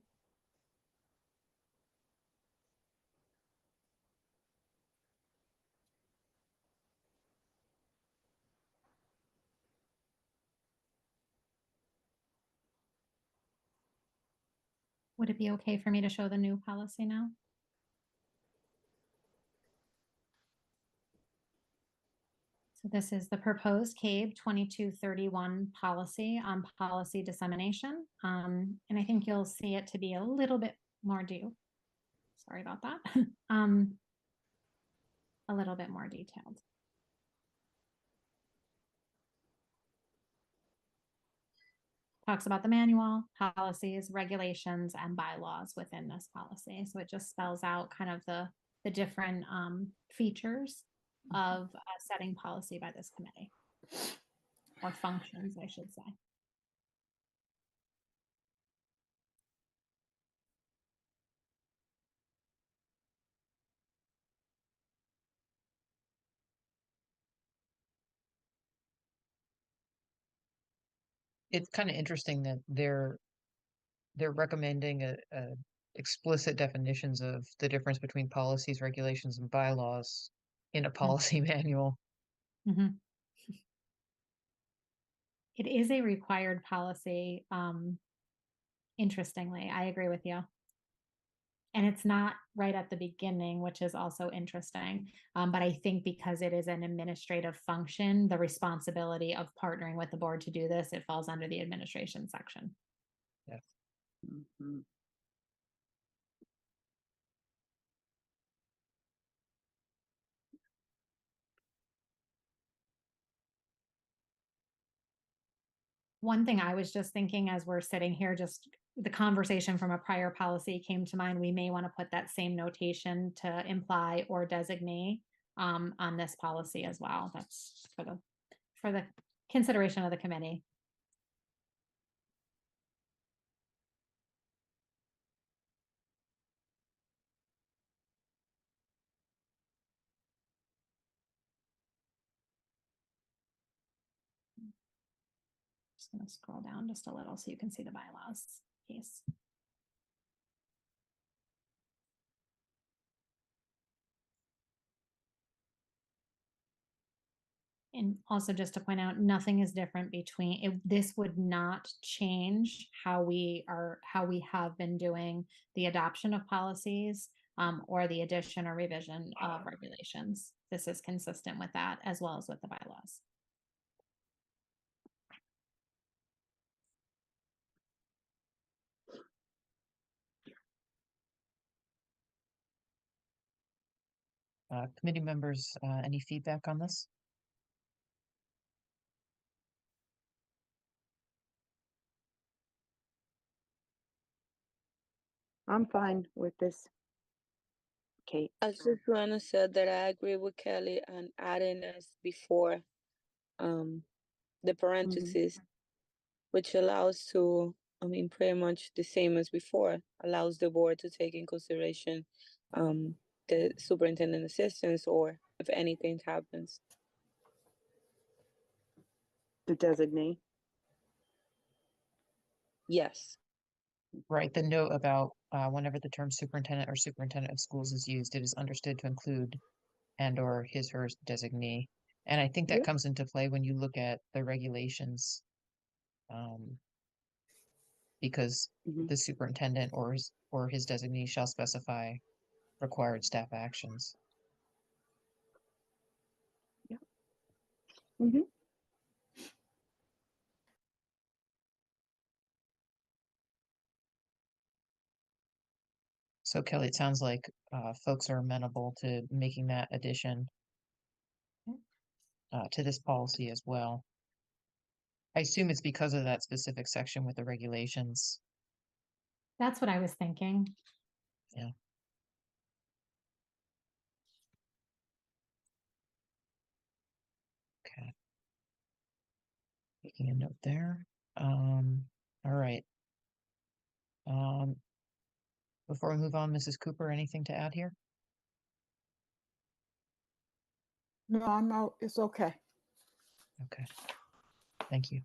Would it be okay for me to show the new policy now? So this is the proposed CABE 2231 policy on policy dissemination. And I think you'll see it to be a little bit more sorry about that. A little bit more detailed. Talks about the manual, policies, regulations, and bylaws within this policy. So it just spells out kind of the different features of setting policy by this committee, or functions, I should say. It's kind of interesting that they're recommending a explicit definitions of the difference between policies, regulations, and bylaws in a policy manual. Mhm. It is a required policy. Interestingly, I agree with you. And it's not right at the beginning, which is also interesting. But I think because it is an administrative function, the responsibility of partnering with the board to do this, it falls under the administration section. Yes. Mhm. One thing I was just thinking as we're sitting here, just the conversation from a prior policy came to mind. We may want to put that same notation to imply or designate on this policy as well. That's for the consideration of the committee. Just going to scroll down just a little so you can see the bylaws piece. And also just to point out, nothing is different between this would not change how we have been doing the adoption of policies or the addition or revision of regulations. This is consistent with that as well as with the bylaws. Committee members, any feedback on this? I'm fine with this. Kate. I just want to say that I agree with Kelly and adding as before, the parentheses, which allows to, I mean, pretty much the same as before, allows the board to take in consideration the superintendent assistants or if anything happens. The designate. Yes. Right, the note about whenever the term superintendent or superintendent of schools is used, it is understood to include and or his, her designee. And I think that Yep. comes into play when you look at the regulations. Because the superintendent or his designee shall specify required staff actions. Yep. Mm-hmm. So Kelly, it sounds like folks are amenable to making that addition to this policy as well. I assume it's because of that specific section with the regulations. That's what I was thinking. Yeah. Okay. Making a note there. All right. Before we move on, Mrs. Cooper, anything to add here? No, I'm out. It's okay. Okay. Thank you.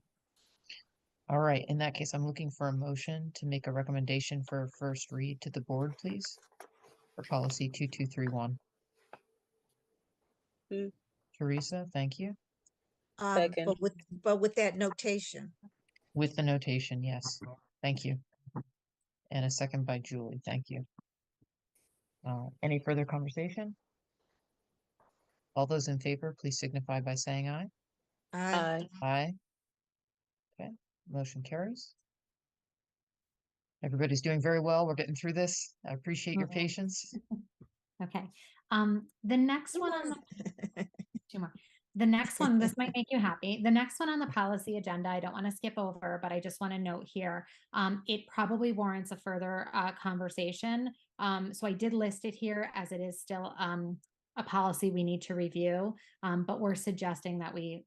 All right. In that case, I'm looking for a motion to make a recommendation for first read to the board, please, for policy 2231. Mm. Teresa, thank you. Second. But with that notation. With the notation, yes. Thank you. And a second by Julie. Thank you. Any further conversation? All those in favor, please signify by saying aye. Aye. Aye. Okay, motion carries. Everybody's doing very well. We're getting through this. I appreciate your Mhm. patience. Okay. The next one on the two more. The next one, this might make you happy. The next one on the policy agenda, I don't want to skip over, but I just want to note here, it probably warrants a further conversation. So I did list it here as it is still a policy we need to review, but we're suggesting that we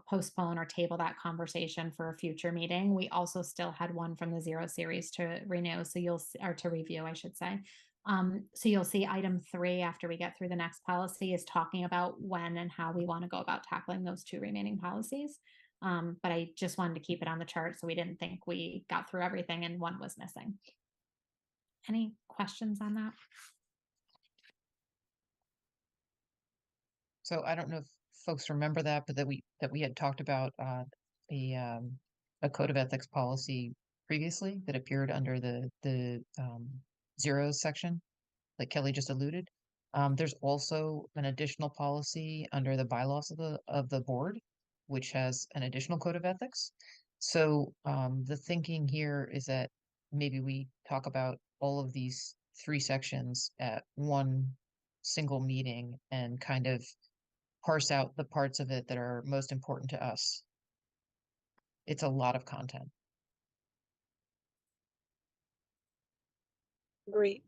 postpone or table that conversation for a future meeting. We also still had one from the Zero series to renew, so or to review, I should say. So you'll see item 3 after we get through the next policy is talking about when and how we want to go about tackling those 2 remaining policies. But I just wanted to keep it on the chart so we didn't think we got through everything and one was missing. Any questions on that? So I don't know if folks remember that, but that we had talked about a code of ethics policy previously that appeared under the zeros section, like Kelly just alluded. There's also an additional policy under the bylaws of the board, which has an additional code of ethics. So the thinking here is that maybe we talk about all of these 3 sections at one single meeting and kind of parse out the parts of it that are most important to us. It's a lot of content. Agree.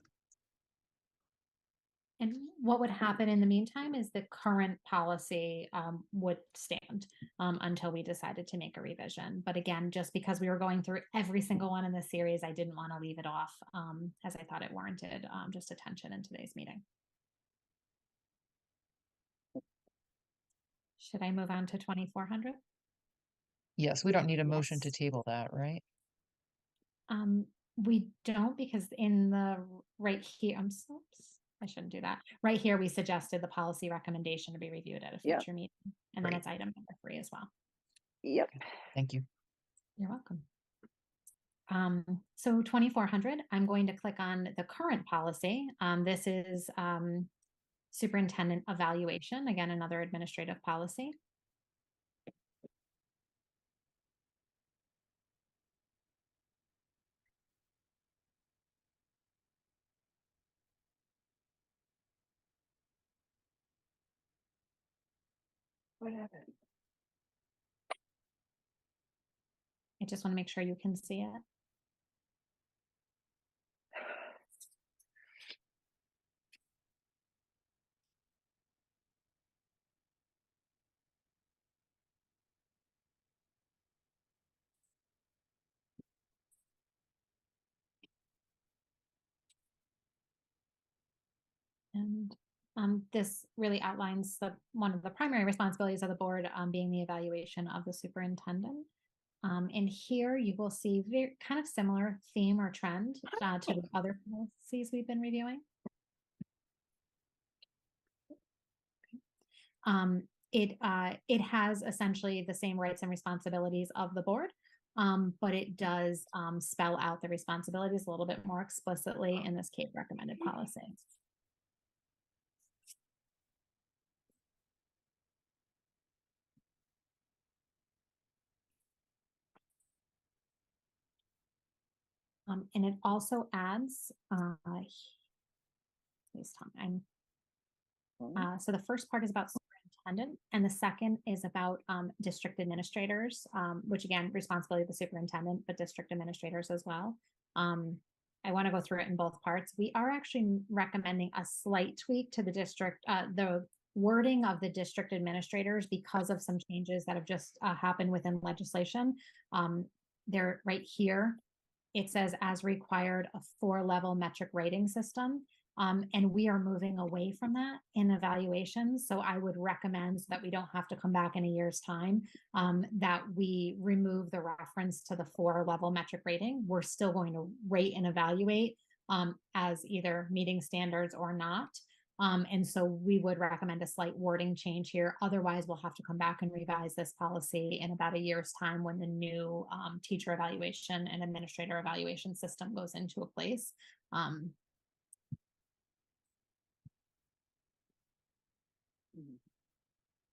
And what would happen in the meantime is the current policy would stand until we decided to make a revision. But again, just because we were going through every single one in this series, I didn't want to leave it off as I thought it warranted just attention in today's meeting. Should I move on to 2400? Yes, we don't need a motion to Yes. table that, right? We don't, because in the right here, I shouldn't do that. Right here, we suggested the policy recommendation to be reviewed at a Yep. future meeting. And then Great. it's item number 3 as well. Yep. Thank you. You're welcome. So 2400, I'm going to click on the current policy. This is superintendent evaluation, again, another administrative policy. What happened? I just want to make sure you can see it. And this really outlines one of the primary responsibilities of the board being the evaluation of the superintendent. And here you will see very kind of similar theme or trend to the other policies we've been reviewing. It has essentially the same rights and responsibilities of the board, but it does spell out the responsibilities a little bit more explicitly in this CAPE recommended policy. And it also adds This time. Mhm. So the first part is about superintendent, and the second is about district administrators, which again, responsibility of the superintendent, but district administrators as well. I want to go through it in both parts. We are actually recommending a slight tweak to the wording of the district administrators because of some changes that have just happened within legislation. They're right here. It says as required, a 4-level metric rating system. And we are moving away from that in evaluations. So I would recommend so that we don't have to come back in a year's time, that we remove the reference to the 4-level metric rating. We're still going to rate and evaluate as either meeting standards or not. And so we would recommend a slight wording change here. Otherwise, we'll have to come back and revise this policy in about a year's time when the new teacher evaluation and administrator evaluation system goes into a place.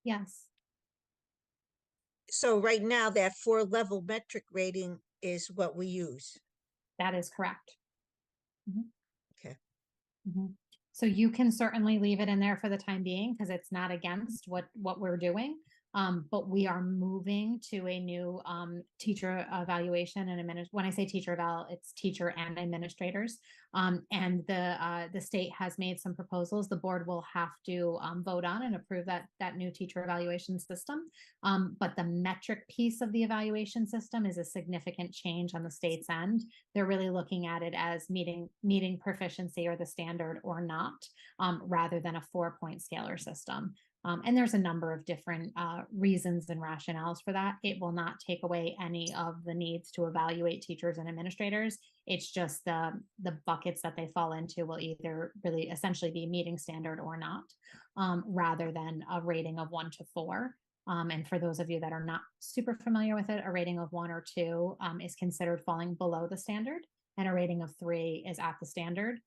Yes. So right now, that 4-level metric rating is what we use. That is correct. Okay. So you can certainly leave it in there for the time being because it's not against what we're doing. But we are moving to a new teacher evaluation and when I say teacher eval, it's teacher and administrators. And the state has made some proposals. The board will have to vote on and approve that new teacher evaluation system. But the metric piece of the evaluation system is a significant change on the state's end. They're really looking at it as meeting proficiency or the standard or not, rather than a 4-point scalar system. And there's a number of different reasons and rationales for that. It will not take away any of the needs to evaluate teachers and administrators. It's just the buckets that they fall into will either really essentially be meeting standard or not, rather than a rating of 1 to 4. And for those of you that are not super familiar with it, a rating of 1 or 2 is considered falling below the standard, and a rating of 3 is at the standard.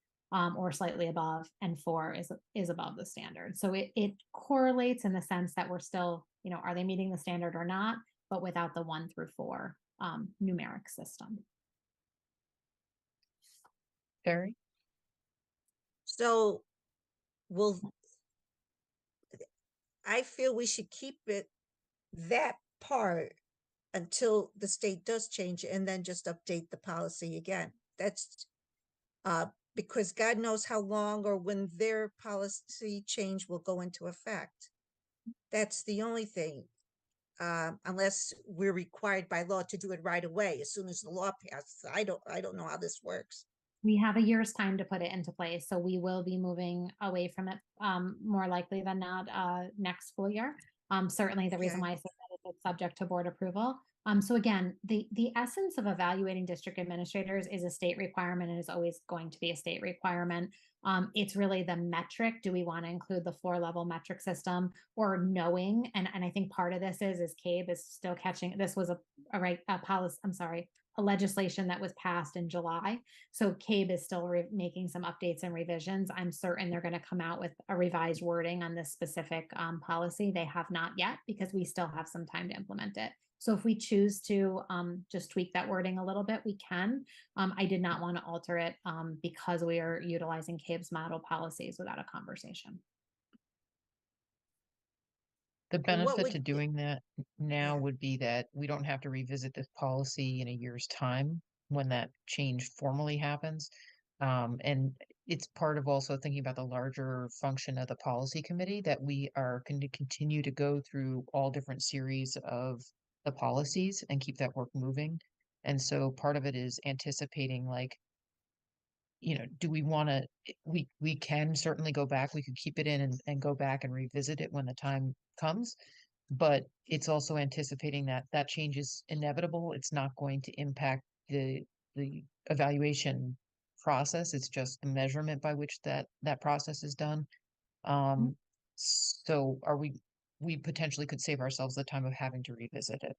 Or slightly above, and 4 is above the standard. So it correlates in the sense that we're still, are they meeting the standard or not, but without the 1 through 4 numeric system. Terry? So I feel we should keep that part until the state does change it and then just update the policy again. That's because God knows how long or when their policy change will go into effect. That's the only thing, unless we're required by law to do it right away as soon as the law passes. I don't know how this works. We have a year's time to put it into place, so we will be moving away from it more likely than not next school year. Certainly the reason why I said that is it's subject to board approval. So again, the essence of evaluating district administrators is a state requirement and is always going to be a state requirement. It's really the metric. Do we want to include the 4-level metric system or knowing? And I think part of this is CABE is still catching. This was a policy. I'm sorry. A legislation that was passed in July. So CABE is still making some updates and revisions. I'm certain they're going to come out with a revised wording on this specific policy. They have not yet because we still have some time to implement it. So if we choose to just tweak that wording a little bit, we can. I did not want to alter it because we are utilizing CABE's model policies without a conversation. The benefit to doing that now would be that we don't have to revisit this policy in a year's time when that change formally happens. And it's part of also thinking about the larger function of the policy committee that we are going to continue to go through all different series of the policies and keep that work moving. And so part of it is anticipating do we want to, we can certainly go back, we could keep it in and go back and revisit it when the time comes, but it's also anticipating that that change is inevitable. It's not going to impact the evaluation process. It's just the measurement by which that process is done. So we potentially could save ourselves the time of having to revisit it.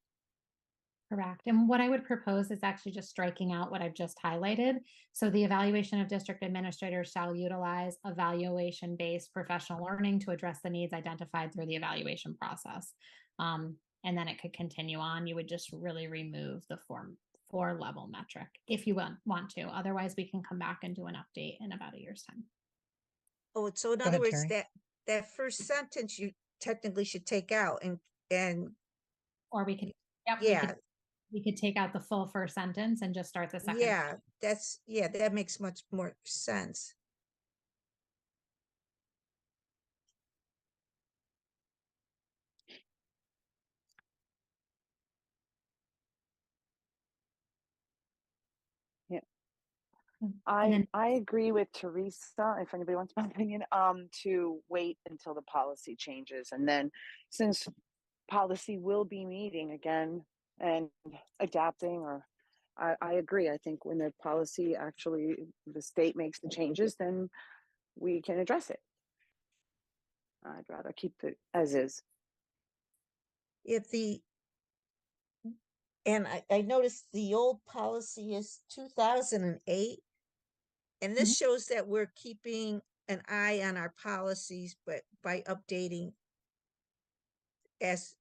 Correct. And what I would propose is actually just striking out what I've just highlighted. So the evaluation of district administrators shall utilize evaluation-based professional learning to address the needs identified through the evaluation process. And then it could continue on. You would just really remove the 4-level metric if you want to. Otherwise, we can come back and do an update in about a year's time. Oh, so in Go other ahead, words, Terry. that first sentence you technically should take out and Or we could, yep, yeah, we could take out the full first sentence and just start the second. yeah, that makes much more sense. And then I agree with Teresa, if anybody wants my opinion, to wait until the policy changes. And then since policy will be meeting again and adapting, or I agree. I think when the policy actually, the state makes the changes, then we can address it. I'd rather keep it as is. If the and I noticed the old policy is 2008, and this shows that we're keeping an eye on our policies, but by updating as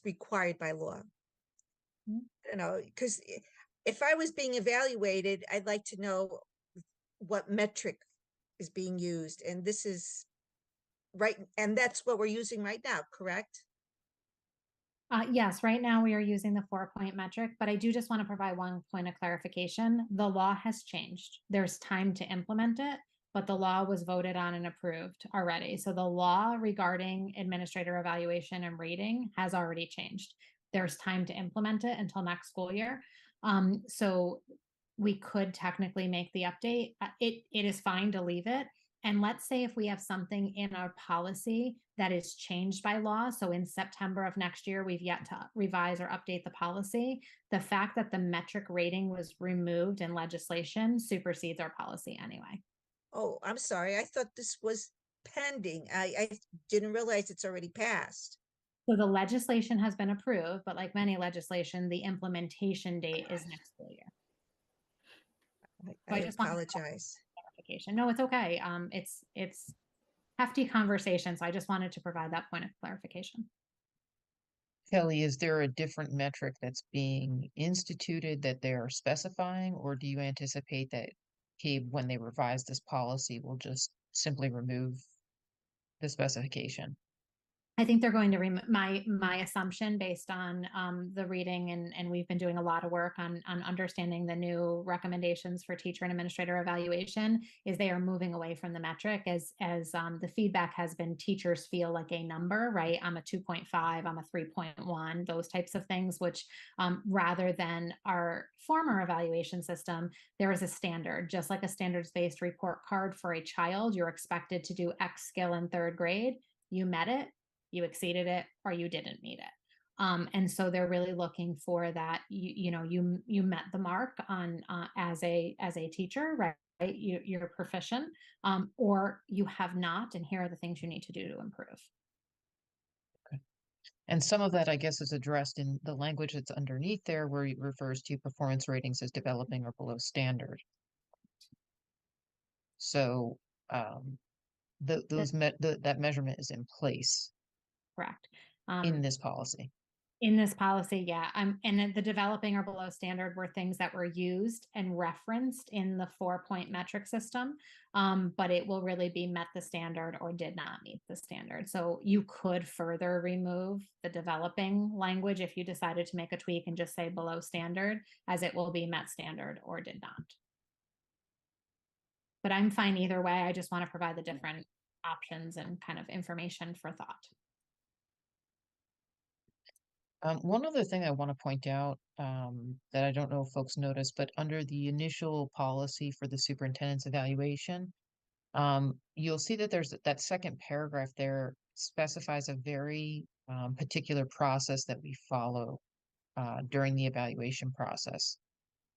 required by law. You know, because if I was being evaluated, I'd like to know what metric is being used, and this is right, and that's what we're using right now, correct? Yes, right now we are using the 4-point metric, but I do just want to provide one point of clarification. The law has changed. There's time to implement it, but the law was voted on and approved already. So the law regarding administrator evaluation and rating has already changed. There's time to implement it until next school year. So we could technically make the update. It is fine to leave it. And let's say if we have something in our policy that is changed by law. So in September of next year, we've yet to revise or update the policy. The fact that the metric rating was removed in legislation supersedes our policy anyway. Oh, I'm sorry. I thought this was pending. I didn't realize it's already passed. So the legislation has been approved, but like many legislation, the implementation date is next school year. I just want apologize. clarification. No, it's okay. It's hefty conversation, so I just wanted to provide that point of clarification. Kelly, is there a different metric that's being instituted that they're specifying, or do you anticipate that CABE, when they revise this policy, will just simply remove the specification? I think they're going to my assumption based on the reading and we've been doing a lot of work on understanding the new recommendations for teacher and administrator evaluation is they are moving away from the metric as the feedback has been teachers feel like a number, right? I'm a 2.5, I'm a 3.1, those types of things, which rather than our former evaluation system, there is a standard, just like a standards-based report card for a child. You're expected to do X skill in 3rd grade. You met it, you exceeded it, or you didn't meet it. And so they're really looking for that, you met the mark on as a teacher, right? You're proficient, or you have not, and here are the things you need to do to improve. Okay. And some of that, I guess, is addressed in the language that's underneath there, where it refers to performance ratings as developing or below standard. So that measurement is in place. Correct. In this policy. In this policy, yeah. And then the developing or below standard were things that were used and referenced in the 4-point metric system, but it will really be met the standard or did not meet the standard. So you could further remove the developing language if you decided to make a tweak and just say below standard, as it will be met standard or did not. But I'm fine either way. I just want to provide the different options and kind of information for thought. One other thing I want to point out that I don't know if folks noticed, but under the initial policy for the superintendent's evaluation, you'll see that there's that second paragraph there specifies a very particular process that we follow during the evaluation process.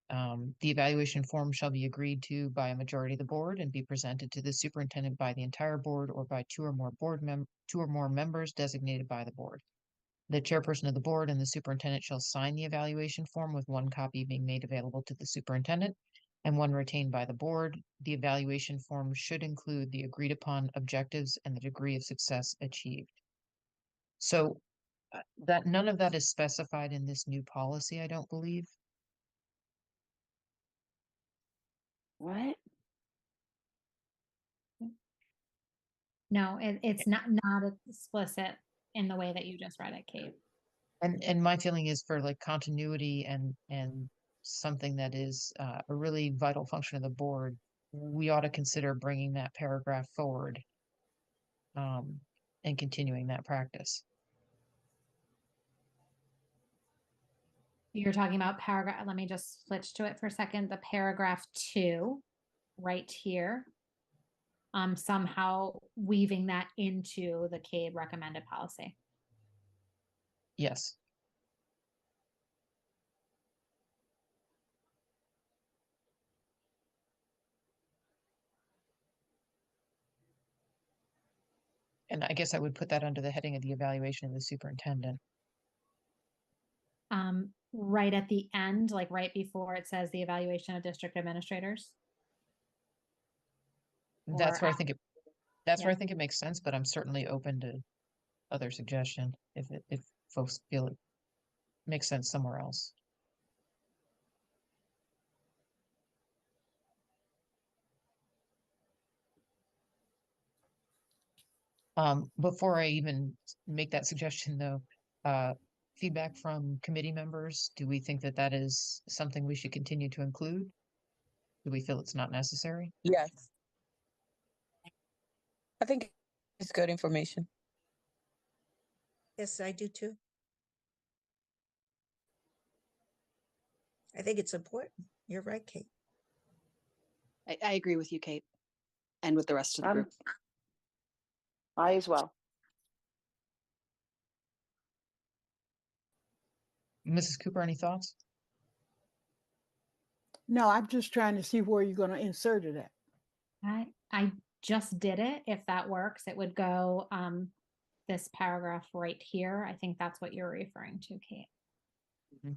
The evaluation form shall be agreed to by a majority of the board and be presented to the superintendent by the entire board or by two or more members designated by the board. The chairperson of the board and the superintendent shall sign the evaluation form, with one copy being made available to the superintendent and one retained by the board. The evaluation form should include the agreed upon objectives and the degree of success achieved. So that none of that is specified in this new policy, I don't believe. What? No, it's not explicit in the way that you just read it, Kate. And my feeling is for like continuity and something that is a really vital function of the board, we ought to consider bringing that paragraph forward and continuing that practice. You're talking about paragraph, let me just switch to it for a second. The paragraph 2, right here. Somehow weaving that into the CABE recommended policy. Yes. And I guess I would put that under the heading of the evaluation of the superintendent. Right at the end, like right before it says the evaluation of district administrators. That's Or where I think it, that's where I yeah. think it makes sense, but I'm certainly open to other suggestion if folks feel it makes sense somewhere else. Before I even make that suggestion though, feedback from committee members, do we think that that is something we should continue to include? Do we feel it's not necessary? Yes. I think it's good information. Yes, I do too. I think it's important. You're right, Kate. I agree with you, Kate, and with the rest of the group. I as well. Mrs. Cooper, any thoughts? No, I'm just trying to see where you're going to insert it at. I just did it. If that works, it would go this paragraph right here. I think that's what you're referring to, Kate. Mm-hmm.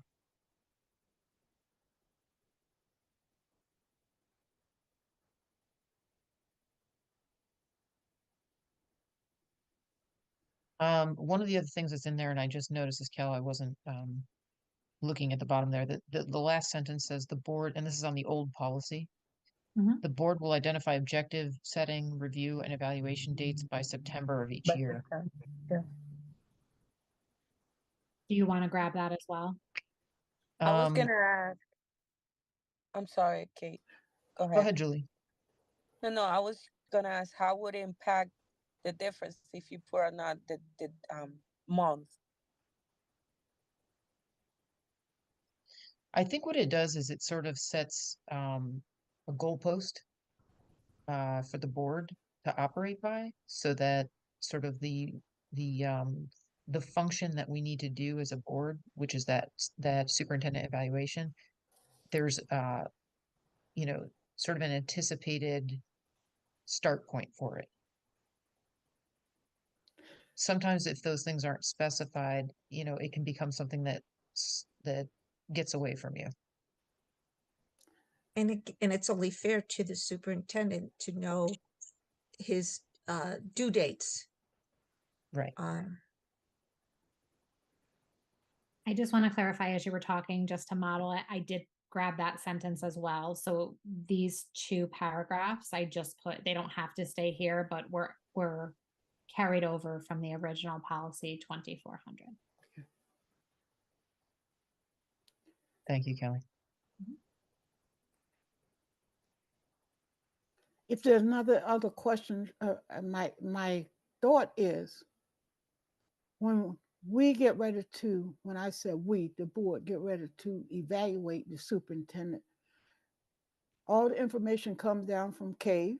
One of the other things that's in there, and I just noticed this, Cal, I wasn't looking at the bottom there, that the last sentence says the board, and this is on the old policy, Mhm. the board will identify objective setting, review, and evaluation dates by September of each year. Yeah. Do you want to grab that as well? I was gonna ask. I'm sorry, Kate. Go Go ahead. ahead, Julie. No, I was gonna ask how would it impact the difference if you put or not the month. I think what it does is it sort of sets a goalpost for the board to operate by, so that sort of the function that we need to do as a board, which is that superintendent evaluation, there's you know, sort of an anticipated start point for it. Sometimes if those things aren't specified, you know, it can become something that gets away from you. And it's only fair to the superintendent to know his due dates. Right. I just want to clarify as you were talking, just to model it, I did grab that sentence as well. So these 2 paragraphs, I just put, they don't have to stay here, but were carried over from the original policy 2400. Thank you, Kelly. If there's other questions, my thought is, when we get ready to, when I said we, the board, get ready to evaluate the superintendent, all the information comes down from CAVE.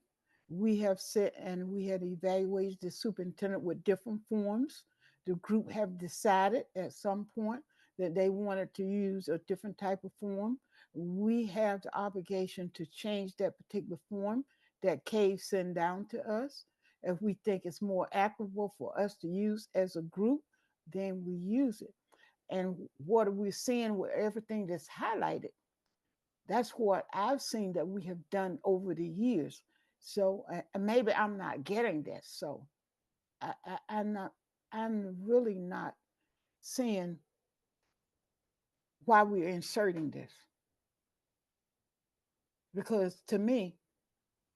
We have set and we had evaluated the superintendent with different forms. The group have decided at some point that they wanted to use a different type of form. We have the obligation to change that particular form that CAVE send down to us. If we think it's more applicable for us to use as a group, then we use it. And what are we seeing with everything that's highlighted? That's what I've seen that we have done over the years. So maybe I'm not getting this. So I'm really not seeing why we're inserting this. Because to me,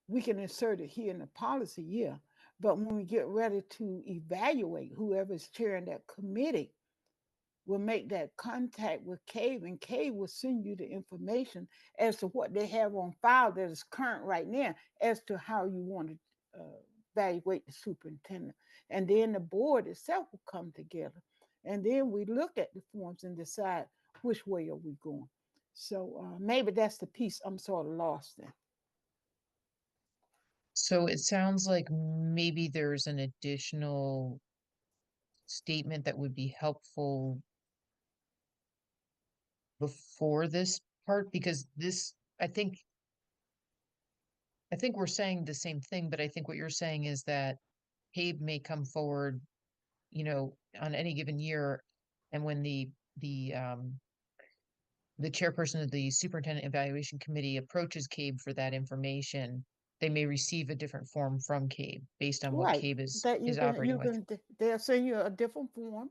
we can insert it here in the policy, yeah, But when we get ready to evaluate, whoever's chairing that committee will make that contact with CAVE, and CAVE will send you the information as to what they have on file that is current right now as to how you want to evaluate the superintendent. And then the board itself will come together. And then we look at the forms and decide which way are we going. So maybe that's the piece I'm sort of lost in. So it sounds like maybe there's an additional statement that would be helpful before this part, because this, I think we're saying the same thing, but I think what you're saying is that CABE may come forward, on any given year, and when the chairperson of the superintendent evaluation committee approaches CABE for that information, they may receive a different form from CABE based on what Right. CABE is That you operating with. can they'll send you a different form.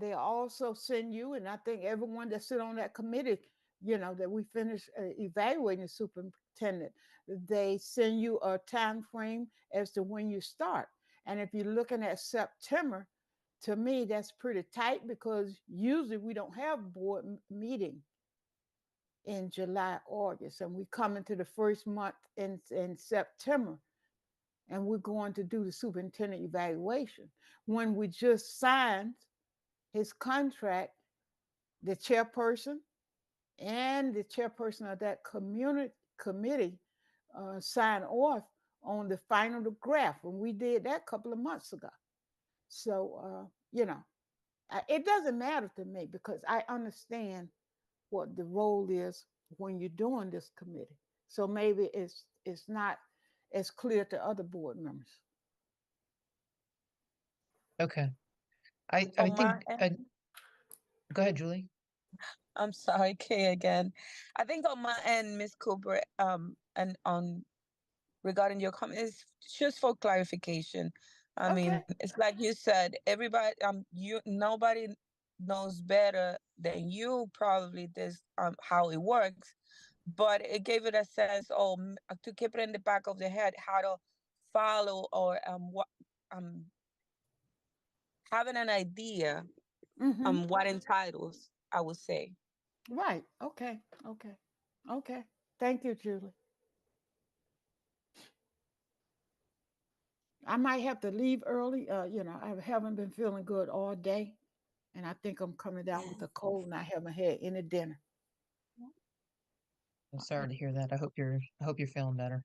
They also send you, and I think everyone that sit on that committee, that we finish evaluating the superintendent, they send you a time frame as to when you start. And if you're looking at September, to me that's pretty tight, because usually we don't have board meeting in July, August, and we come into the first month in September, and we're going to do the superintendent evaluation. When we just signed his contract, the chairperson and the chairperson of that committee signed off on the final draft, and we did that a couple of months ago. So, it doesn't matter to me, because I understand what the role is when you're doing this committee. So maybe it's not as clear to other board members. Okay. I On think, my end, go ahead, Julie. I'm sorry, Kay again. I think on my end, Miss Cooper, and on regarding your comments, just for clarification. I mean, Okay. it's like you said, everybody, nobody knows better than you probably this how it works, but it gave it a sense, to keep it in the back of the head how to follow, or what having an idea Mm-hmm. what entitles, I would say. Right. Okay. Okay. Okay. Thank you, Julie. I might have to leave early. I haven't been feeling good all day, and I think I'm coming down with a cold, and I haven't had any dinner. I'm sorry to hear that. I hope you're feeling better.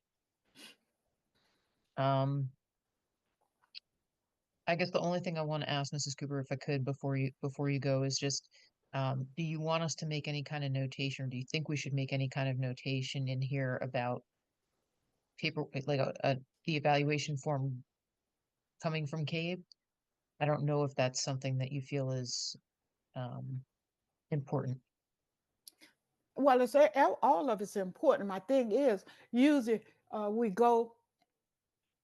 I guess the only thing I want to ask Mrs. Cooper, if I could, before you go, is just, do you want us to make any kind of notation, or do you think we should make any kind of notation in here about paper, like the evaluation form coming from CABE? I don't know if that's something that you feel is important. Well, all of it's important. My thing is, usually we go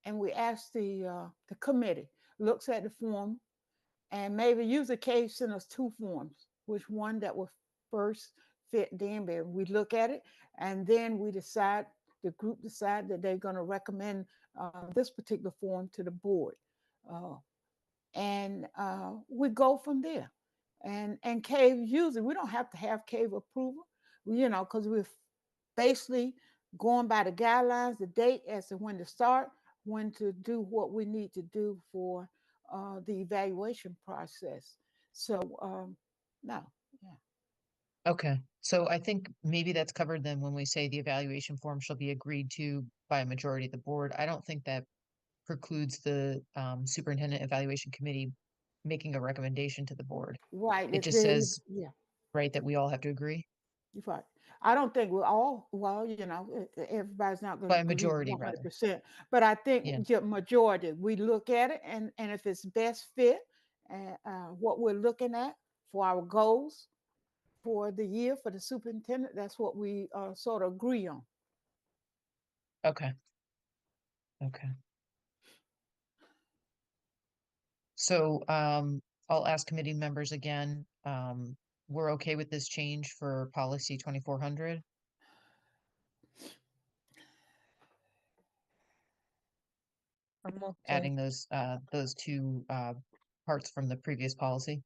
and we ask the committee, looks at the form, and maybe use a case send us two forms, which one that will first fit them. We look at it, and then the group decide that they're going to recommend this particular form to the board. And we go from there. And CAVE, usually we don't have to have CAVE approval, because we're basically going by the guidelines, the date as to when to start, when to do what we need to do for the evaluation process. So no, yeah. Okay, so I think maybe that's covered then when we say the evaluation form shall be agreed to by a majority of the board. I don't think that precludes the superintendent evaluation committee making a recommendation to the board. Right. It It's just the says, yeah. right, that we all have to agree You're right. I don't think we're all, well, everybody's not going by to a agree majority, rather. 100%, but I Yeah. think the majority, we look at it, and if it's best fit, and what we're looking at for our goals for the year for the superintendent, that's what we sort of agree on. Okay. Okay. So I'll ask committee members again. We're okay with this change for policy 2400? adding those two parts from the previous policy.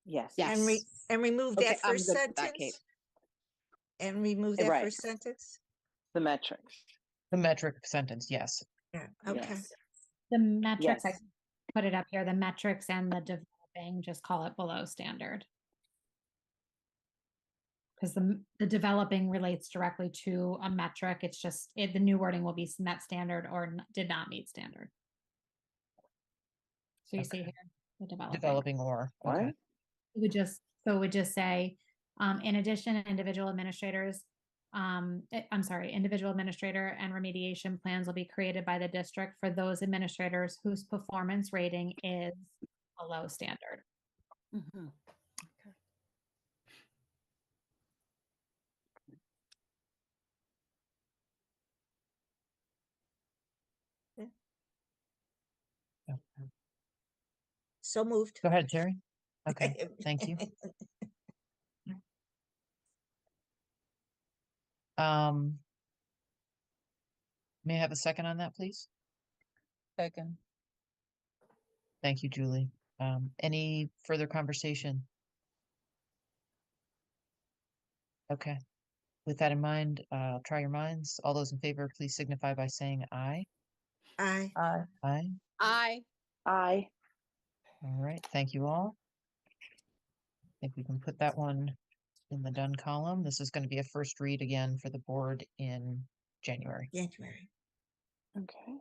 Yes. Yes. And remove Okay, that I'm first good with that, Kate. sentence? And remove that Right. first sentence? The metrics. The metric sentence, yes. Yeah, okay. Yes. The metrics, I Yes. put it up here, the metrics and the developing, just call it below standard. Because the developing relates directly to a metric. It's just, the new wording will be met standard or did not meet standard. So you see Okay. here, the developing. Developing or, What? okay. It would just say, in addition, individual administrators, individual administrator and remediation plans will be created by the district for those administrators whose performance rating is below standard. Mhm. Okay. So moved. Go ahead, Terry. Okay, thank you. May I have a second on that, please? Second. Thank you, Julie. Any further conversation? Okay. With that in mind, try your minds. All those in favor, please signify by saying aye. Aye. Aye. I I. All right, thank you all. I think we can put that one in the done column. This is going to be a first read again for the board in January. January. Okay.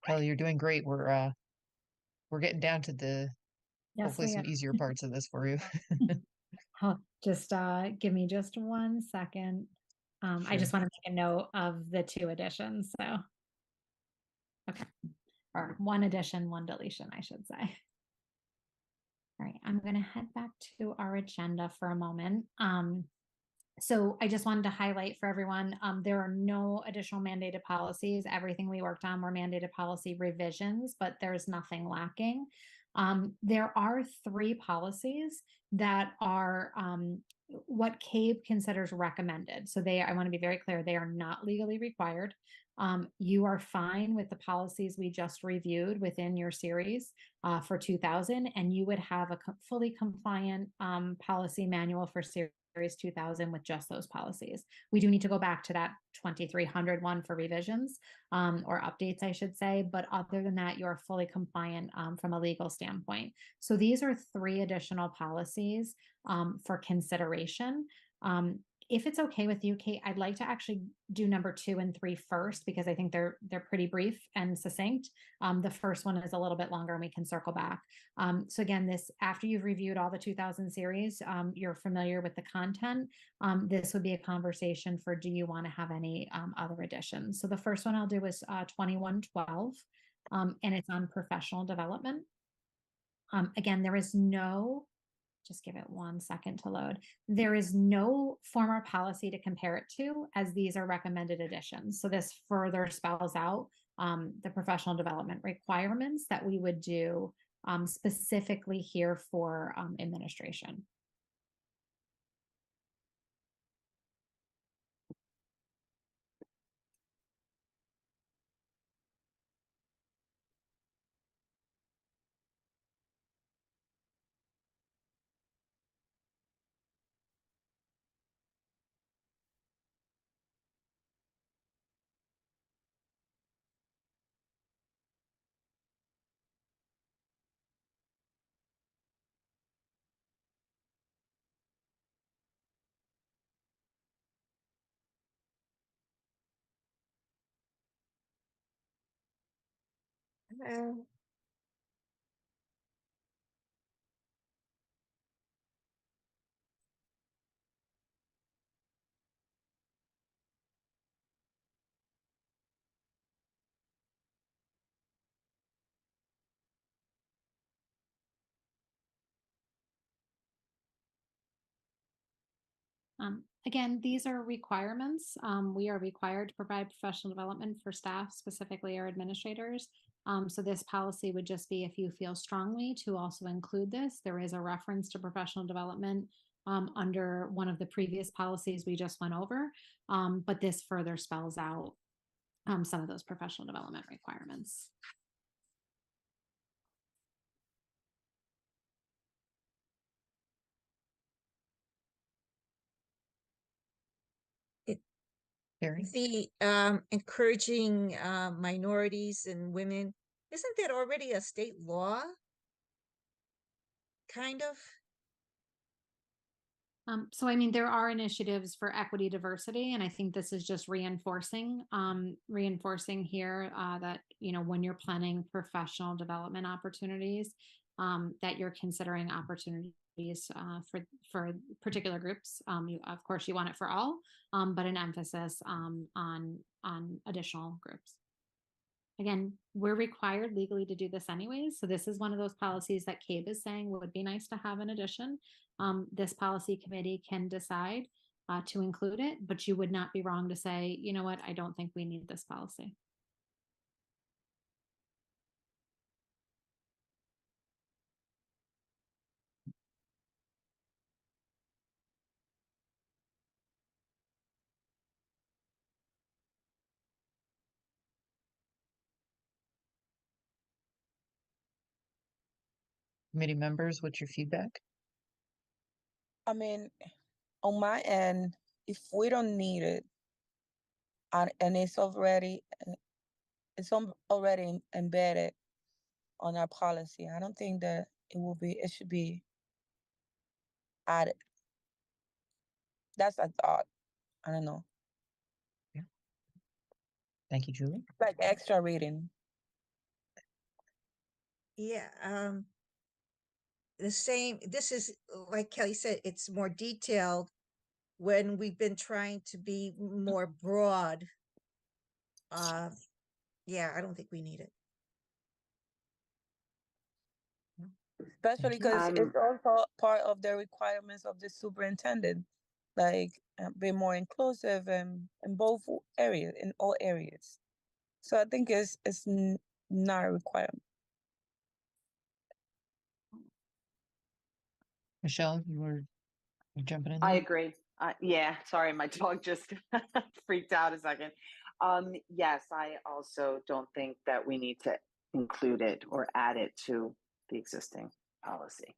Kelly, you're doing great. We're getting down to the Yes, hopefully we some are. easier parts of this for you. Oh, just give me just 1 second. I just want to make a note of the 2 additions. So, okay, or 1 addition, 1 deletion, I should say. All right, I'm going to head back to our agenda for a moment. So I just wanted to highlight for everyone, there are no additional mandated policies. Everything we worked on were mandated policy revisions, but there's nothing lacking. There are 3 policies that are what CABE considers recommended. So I want to be very clear, they are not legally required. You are fine with the policies we just reviewed within your series for 2000, and you would have a fully compliant policy manual for series 2000 with just those policies. We do need to go back to that 2300 one for revisions or updates, I should say. But other than that, you're fully compliant from a legal standpoint. So these are 3 additional policies for consideration. If it's okay with you, Kate, I'd like to actually do number 2 and 3 first, because I think they're pretty brief and succinct. The first one is a little bit longer and we can circle back. So again, after you've reviewed all the 2000 series, you're familiar with the content. This would be a conversation for, do you want to have any other additions? So the first one I'll do is 2112, and it's on professional development. Again, there is no, just give it 1 second to load. There is no former policy to compare it to, as these are recommended additions. So this further spells out the professional development requirements that we would do specifically here for administration. Again, these are requirements. We are required to provide professional development for staff, specifically our administrators. So this policy would just be, if you feel strongly to also include this. There is a reference to professional development under one of the previous policies we just went over, but this further spells out some of those professional development requirements. Carrie? The encouraging minorities and women, isn't that already a state law? Kind of. So I mean, there are initiatives for equity diversity, and I think this is just reinforcing here that, you know, when you're planning professional development opportunities, that you're considering opportunities for particular groups. Of course, you want it for all, but an emphasis on additional groups. Again, we're required legally to do this anyways. So this is one of those policies that CABE is saying would be nice to have in addition. This policy committee can decide to include it, but you would not be wrong to say, you know what, I don't think we need this policy. Committee members, what's your feedback? I mean, on my end, if we don't need it, and already embedded on our policy, I don't think that it should be added. That's a thought. I don't know. Thank you, Julie. Like extra reading. Yeah, the same, this is, like Kelly said, it's more detailed when we've been trying to be more broad. Yeah, I don't think we need it. Especially because it's also part of the requirements of the superintendent, like be more inclusive in both areas, in all areas. So I think it's not a requirement. Michelle, you were jumping in I there? agree. Yeah, sorry, my dog just freaked out a second. Yes, I also don't think that we need to include it or add it to the existing policy.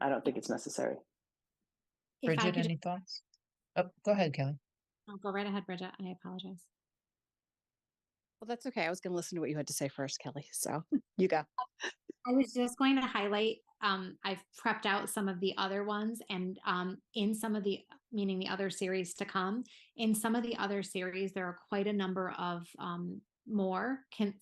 I don't think it's necessary. If I Bridget, could any thoughts? Oh, go ahead, Kelly. I'll go right ahead, Bridget. I apologize. Well, that's okay. I was going to listen to what you had to say first, Kelly. So you go. I was just going to highlight, I've prepped out some of the other ones, and in some of the, meaning the other series to come, in some of the other series, there are quite a number of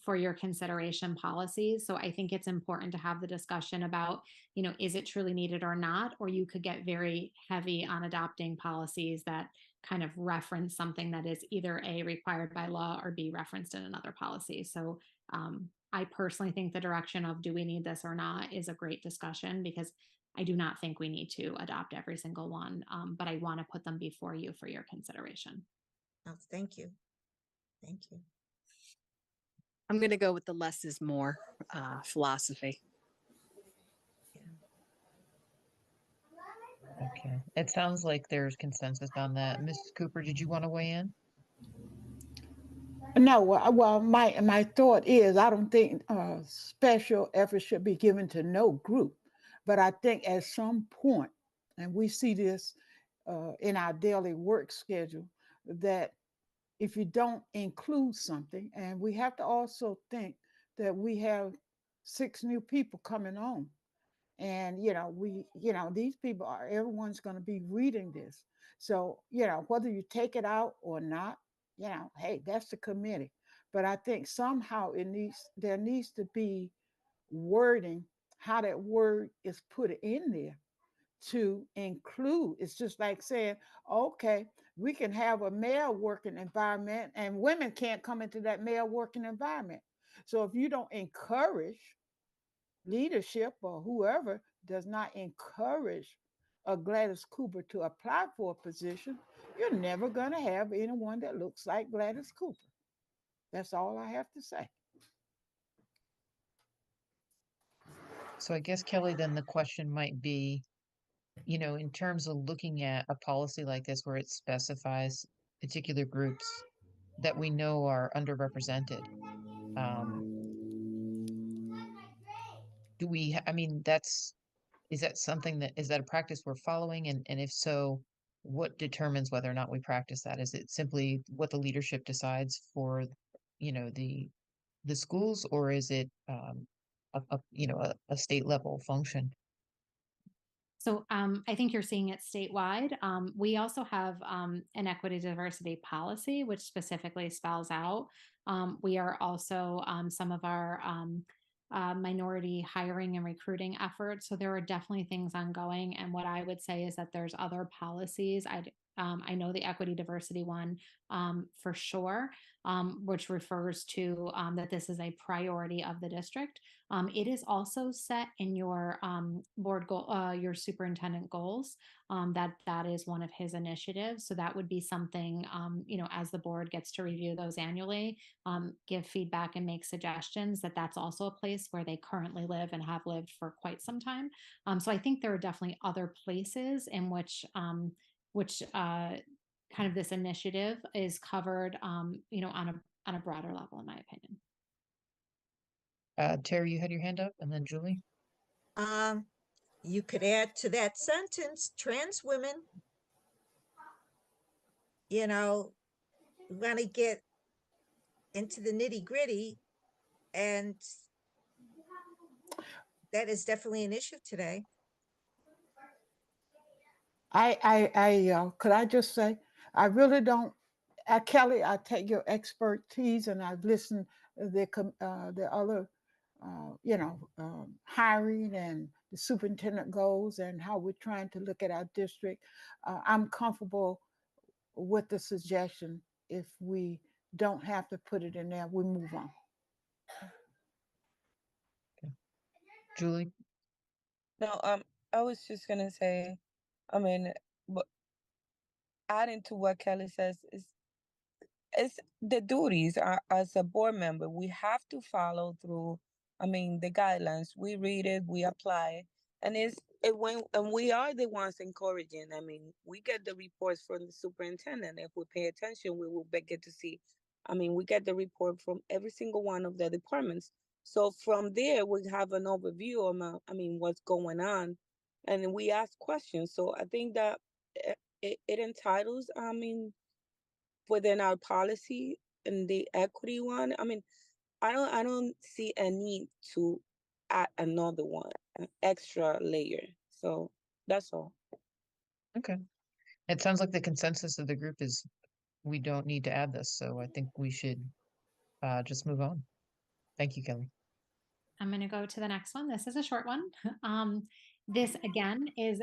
for your consideration policies. So I think it's important to have the discussion about, you know, is it truly needed or not? Or you could get very heavy on adopting policies that kind of reference something that is either A, required by law, or B, referenced in another policy. So I personally think the direction of do we need this or not is a great discussion, because I do not think we need to adopt every single one, but I want to put them before you for your consideration. Oh, thank you. Thank you. I'm going to go with the less is more philosophy. Okay. It sounds like there's consensus on that. Mrs. Cooper, did you want to weigh in? No, well, my thought is I don't think special effort should be given to no group, but I think at some point, and we see this in our daily work schedule, that if you don't include something, and we have to also think that we have 6 new people coming on, and these people are, everyone's going to be reading this, so whether you take it out or not, hey, that's the committee. But I think somehow there needs to be wording, how that word is put in there to include. It's just like saying, okay, we can have a male working environment and women can't come into that male working environment. So if you don't encourage leadership, or whoever does not encourage a Gladys Cooper to apply for a position, you're never going to have anyone that looks like Gladys Cooper. That's all I have to say. So I guess, Kelly, then the question might be, in terms of looking at a policy like this where it specifies particular groups that we know are underrepresented. Um, do we, I mean, is that something is that a practice we're following? And if so, what determines whether or not we practice that? Is it simply what the leadership decides for, the schools, or is it, a state level function? So I think you're seeing it statewide. We also have an equity diversity policy, which specifically spells out. We are also some of our minority hiring and recruiting efforts. So there are definitely things ongoing. And what I would say is that there's other policies. I know the equity diversity one for sure, which refers to that this is a priority of the district. It is also set in your board goal, your superintendent goals. That is one of his initiatives. So that would be something, as the board gets to review those annually, give feedback and make suggestions. That's also a place where they currently live and have lived for quite some time. So I think there are definitely other places in which kind of this initiative is covered, on a broader level, in my opinion. Terry, you had your hand up, and then Julie. You could add to that sentence, trans women. We want to get into the nitty gritty, and that is definitely an issue today. Could I just say, I really don't, Kelly, I take your expertise, and I've listened to the other, hiring and the superintendent goals and how we're trying to look at our district. I'm comfortable with the suggestion. If we don't have to put it in there, we move on. Julie? No, I was just gonna say, but adding to what Kelly says is the duties are, as a board member, we have to follow through. The guidelines. We read it, we apply it, and we are the ones encouraging. We get the reports from the superintendent. If we pay attention, we will get to see. We get the report from every single one of the departments. So from there, we have an overview of, what's going on, and we ask questions. So I think that it entitles, within our policy and the equity one. I don't see a need to add another one, an extra layer. So that's all. Okay. It sounds like the consensus of the group is we don't need to add this, so I think we should just move on. Thank you, Kelly. I'm going to go to the next one. This is a short one. This again is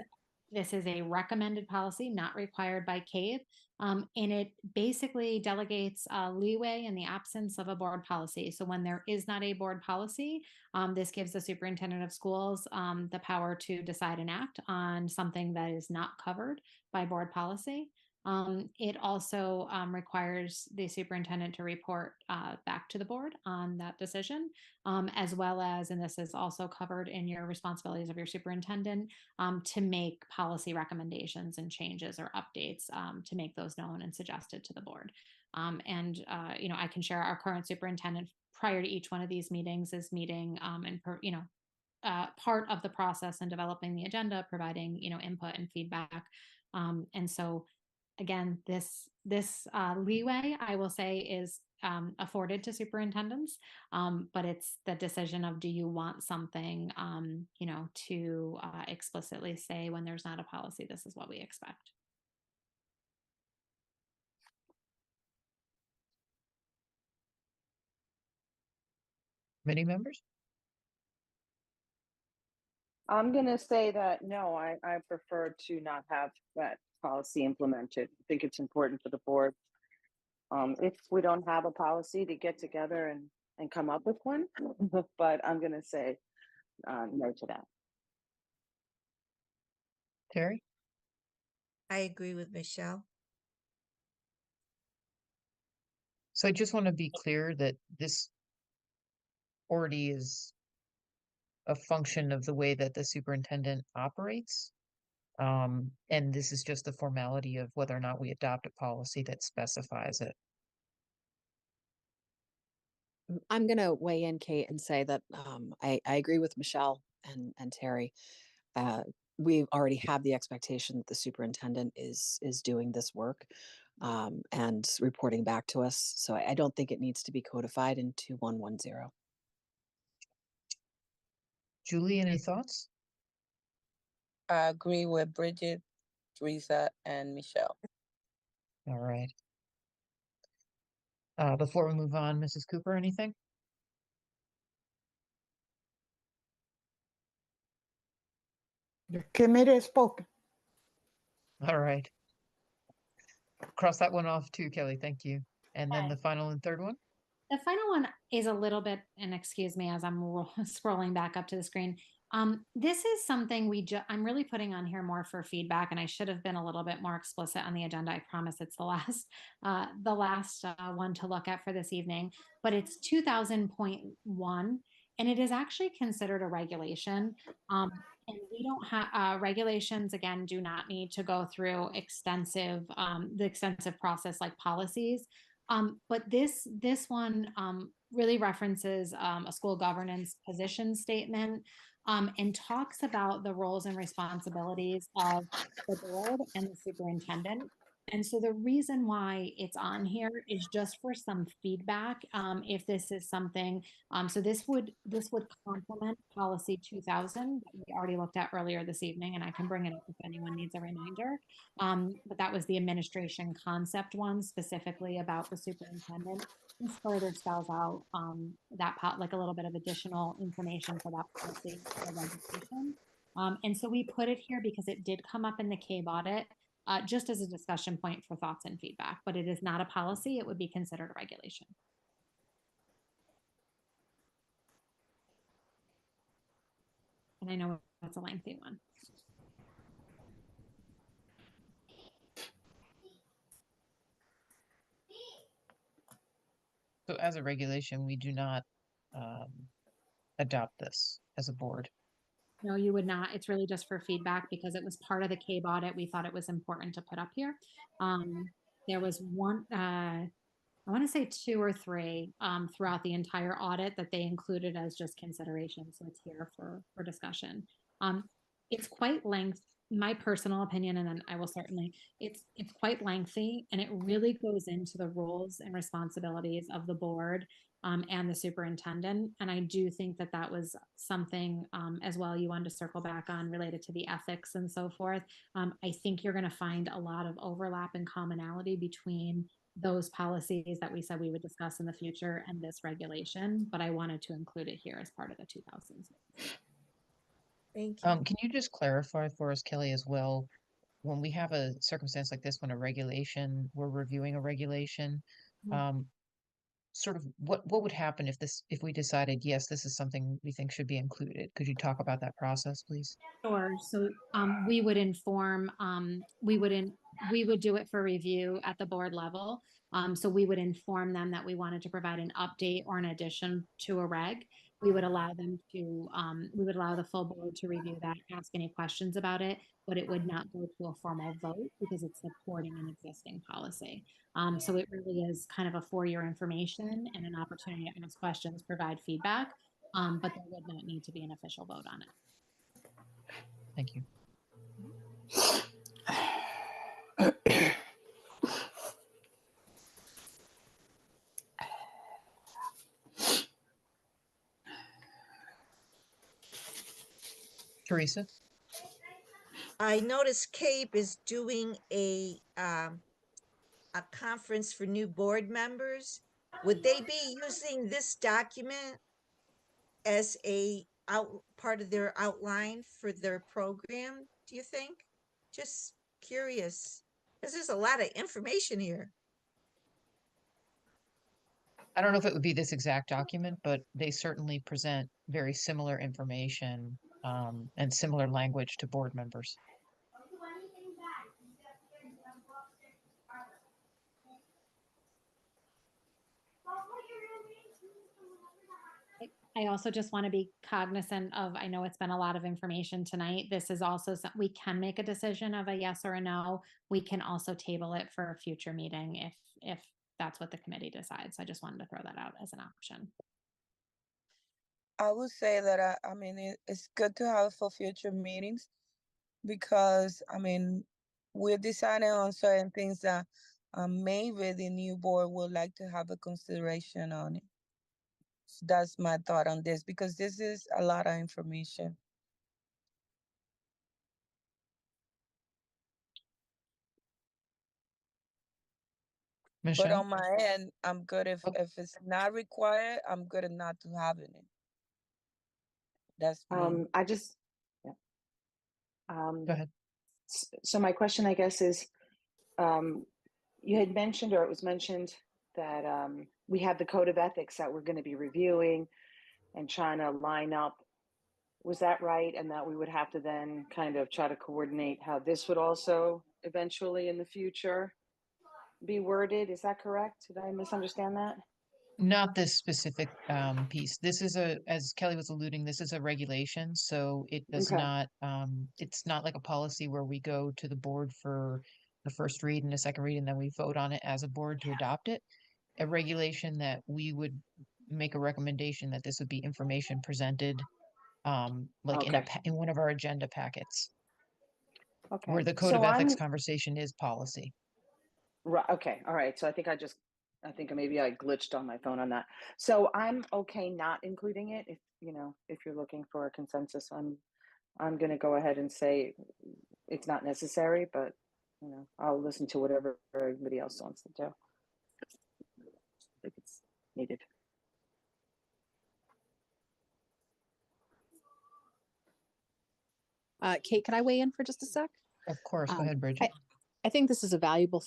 a recommended policy, not required by CABE. And it basically delegates leeway in the absence of a board policy. So when there is not a board policy, this gives the superintendent of schools the power to decide and act on something that is not covered by board policy. It also requires the superintendent to report back to the board on that decision, as well as, and this is also covered in your responsibilities of your superintendent, to make policy recommendations and changes or updates, to make those known and suggested to the board. I can share our current superintendent prior to each one of these meetings is meeting part of the process in developing the agenda, providing input and feedback. And so again, this leeway, I will say, is afforded to superintendents, but it's the decision of, do you want something, to explicitly say when there's not a policy, this is what we expect. Many members? I'm going to say that no, I prefer to not have that policy implemented. I think it's important for the board. If we don't have a policy, to get together and come up with one, but I'm going to say no to that. Terry? I agree with Michelle. So I just want to be clear that this already is a function of the way that the superintendent operates. And this is just the formality of whether or not we adopt a policy that specifies it. I'm going to weigh in, Kate, and say that I agree with Michelle and Terry. Uh, we already have the expectation that the superintendent is doing this work and reporting back to us. So I don't think it needs to be codified into 110. Julie, any thoughts? I agree with Bridget, Teresa, and Michelle. All right. Before we move on, Mrs. Cooper, anything? The committee has spoken. All right. Cross that one off too, Kelly. Thank you. And then Okay. the final and third one? The final one is a little bit, and excuse me as I'm scrolling back up to the screen. This is something I'm really putting on here more for feedback, and I should have been a little bit more explicit on the agenda. I promise it's the last one to look at for this evening, but it's 2000.1, and it is actually considered a regulation. And we don't have regulations, again, do not need to go through the extensive process like policies. But this one really references a school governance position statement and talks about the roles and responsibilities of the board and the superintendent. And so the reason why it's on here is just for some feedback. If this is something, so this would complement policy 2000 that we already looked at earlier this evening, and I can bring it up if anyone needs a reminder. But that was the administration concept one, specifically about the superintendent. This further spells out like a little bit of additional information for that policy or legislation. And so we put it here because it did come up in the CABE audit, just as a discussion point for thoughts and feedback, but it is not a policy. It would be considered a regulation. And I know that's a lengthy one. So as a regulation, we do not adopt this as a board. No, you would not. It's really just for feedback because it was part of the CABE audit. We thought it was important to put up here. There was one, I want to say 2 or 3 throughout the entire audit that they included as just consideration. So it's here for discussion. It's quite lengthy, my personal opinion, and then I will certainly, it's quite lengthy, and it really goes into the roles and responsibilities of the board and the superintendent. And I do think that that was something as well you wanted to circle back on related to the ethics and so forth. I think you're going to find a lot of overlap and commonality between those policies that we said we would discuss in the future and this regulation, but I wanted to include it here as part of the 2000s. Thank you. Can you just clarify for us, Kelly, as well, when we have a circumstance like this, when we're reviewing a regulation, sort of what would happen if we decided, yes, this is something we think should be included? Could you talk about that process, please? Sure. So we would inform, we would do it for review at the board level. So we would inform them that we wanted to provide an update or an addition to a reg. We would allow them to, we would allow the full board to review that, ask any questions about it, but it would not go to a formal vote because it's supporting an existing policy. So it really is kind of a for your information and an opportunity to ask questions, provide feedback, but there would not need to be an official vote on it. Thank you. Teresa? I noticed CAPE is doing a conference for new board members. Would they be using this document as part of their outline for their program, do you think? Just curious, because there's a lot of information here. I don't know if it would be this exact document, but they certainly present very similar information and similar language to board members. I also just want to be cognizant of, I know it's been a lot of information tonight. This is also, we can make a decision of a yes or a no. We can also table it for a future meeting if that's what the committee decides. I just wanted to throw that out as an option. I would say that I mean it's good to have for future meetings because I mean we're deciding on certain things that maybe the new board would like to have a consideration on it. So that's my thought on this because this is a lot of information. But Michelle? on my end, I'm good Oh, if it's not required, I'm good at not to having it. That's me. I just, yeah. go ahead. So my question, I guess, is you had mentioned, or it was mentioned, that we have the code of ethics that we're going to be reviewing and trying to line up. Was that right? And that we would have to then kind of try to coordinate how this would also eventually in the future be worded. Is that correct? Did I misunderstand that? Not this specific piece. This is as Kelly was alluding, this is a regulation, so it does Okay. not, it's not like a policy where we go to the board for the first read and a second read, and then we vote on it as a board to adopt it. A regulation that we would make a recommendation that this would be information presented, like Okay. in one of our agenda packets, where Okay. the code of ethics conversation is policy. Right. Okay. All right. So I think maybe I glitched on my phone on that. So I'm okay not including it. If if you're looking for a consensus, I'm going to go ahead and say it's not necessary, but I'll listen to whatever everybody else wants to do. If it's needed. Kate, can I weigh in for just a sec? Of course, go ahead, Bridget. I think this is a valuable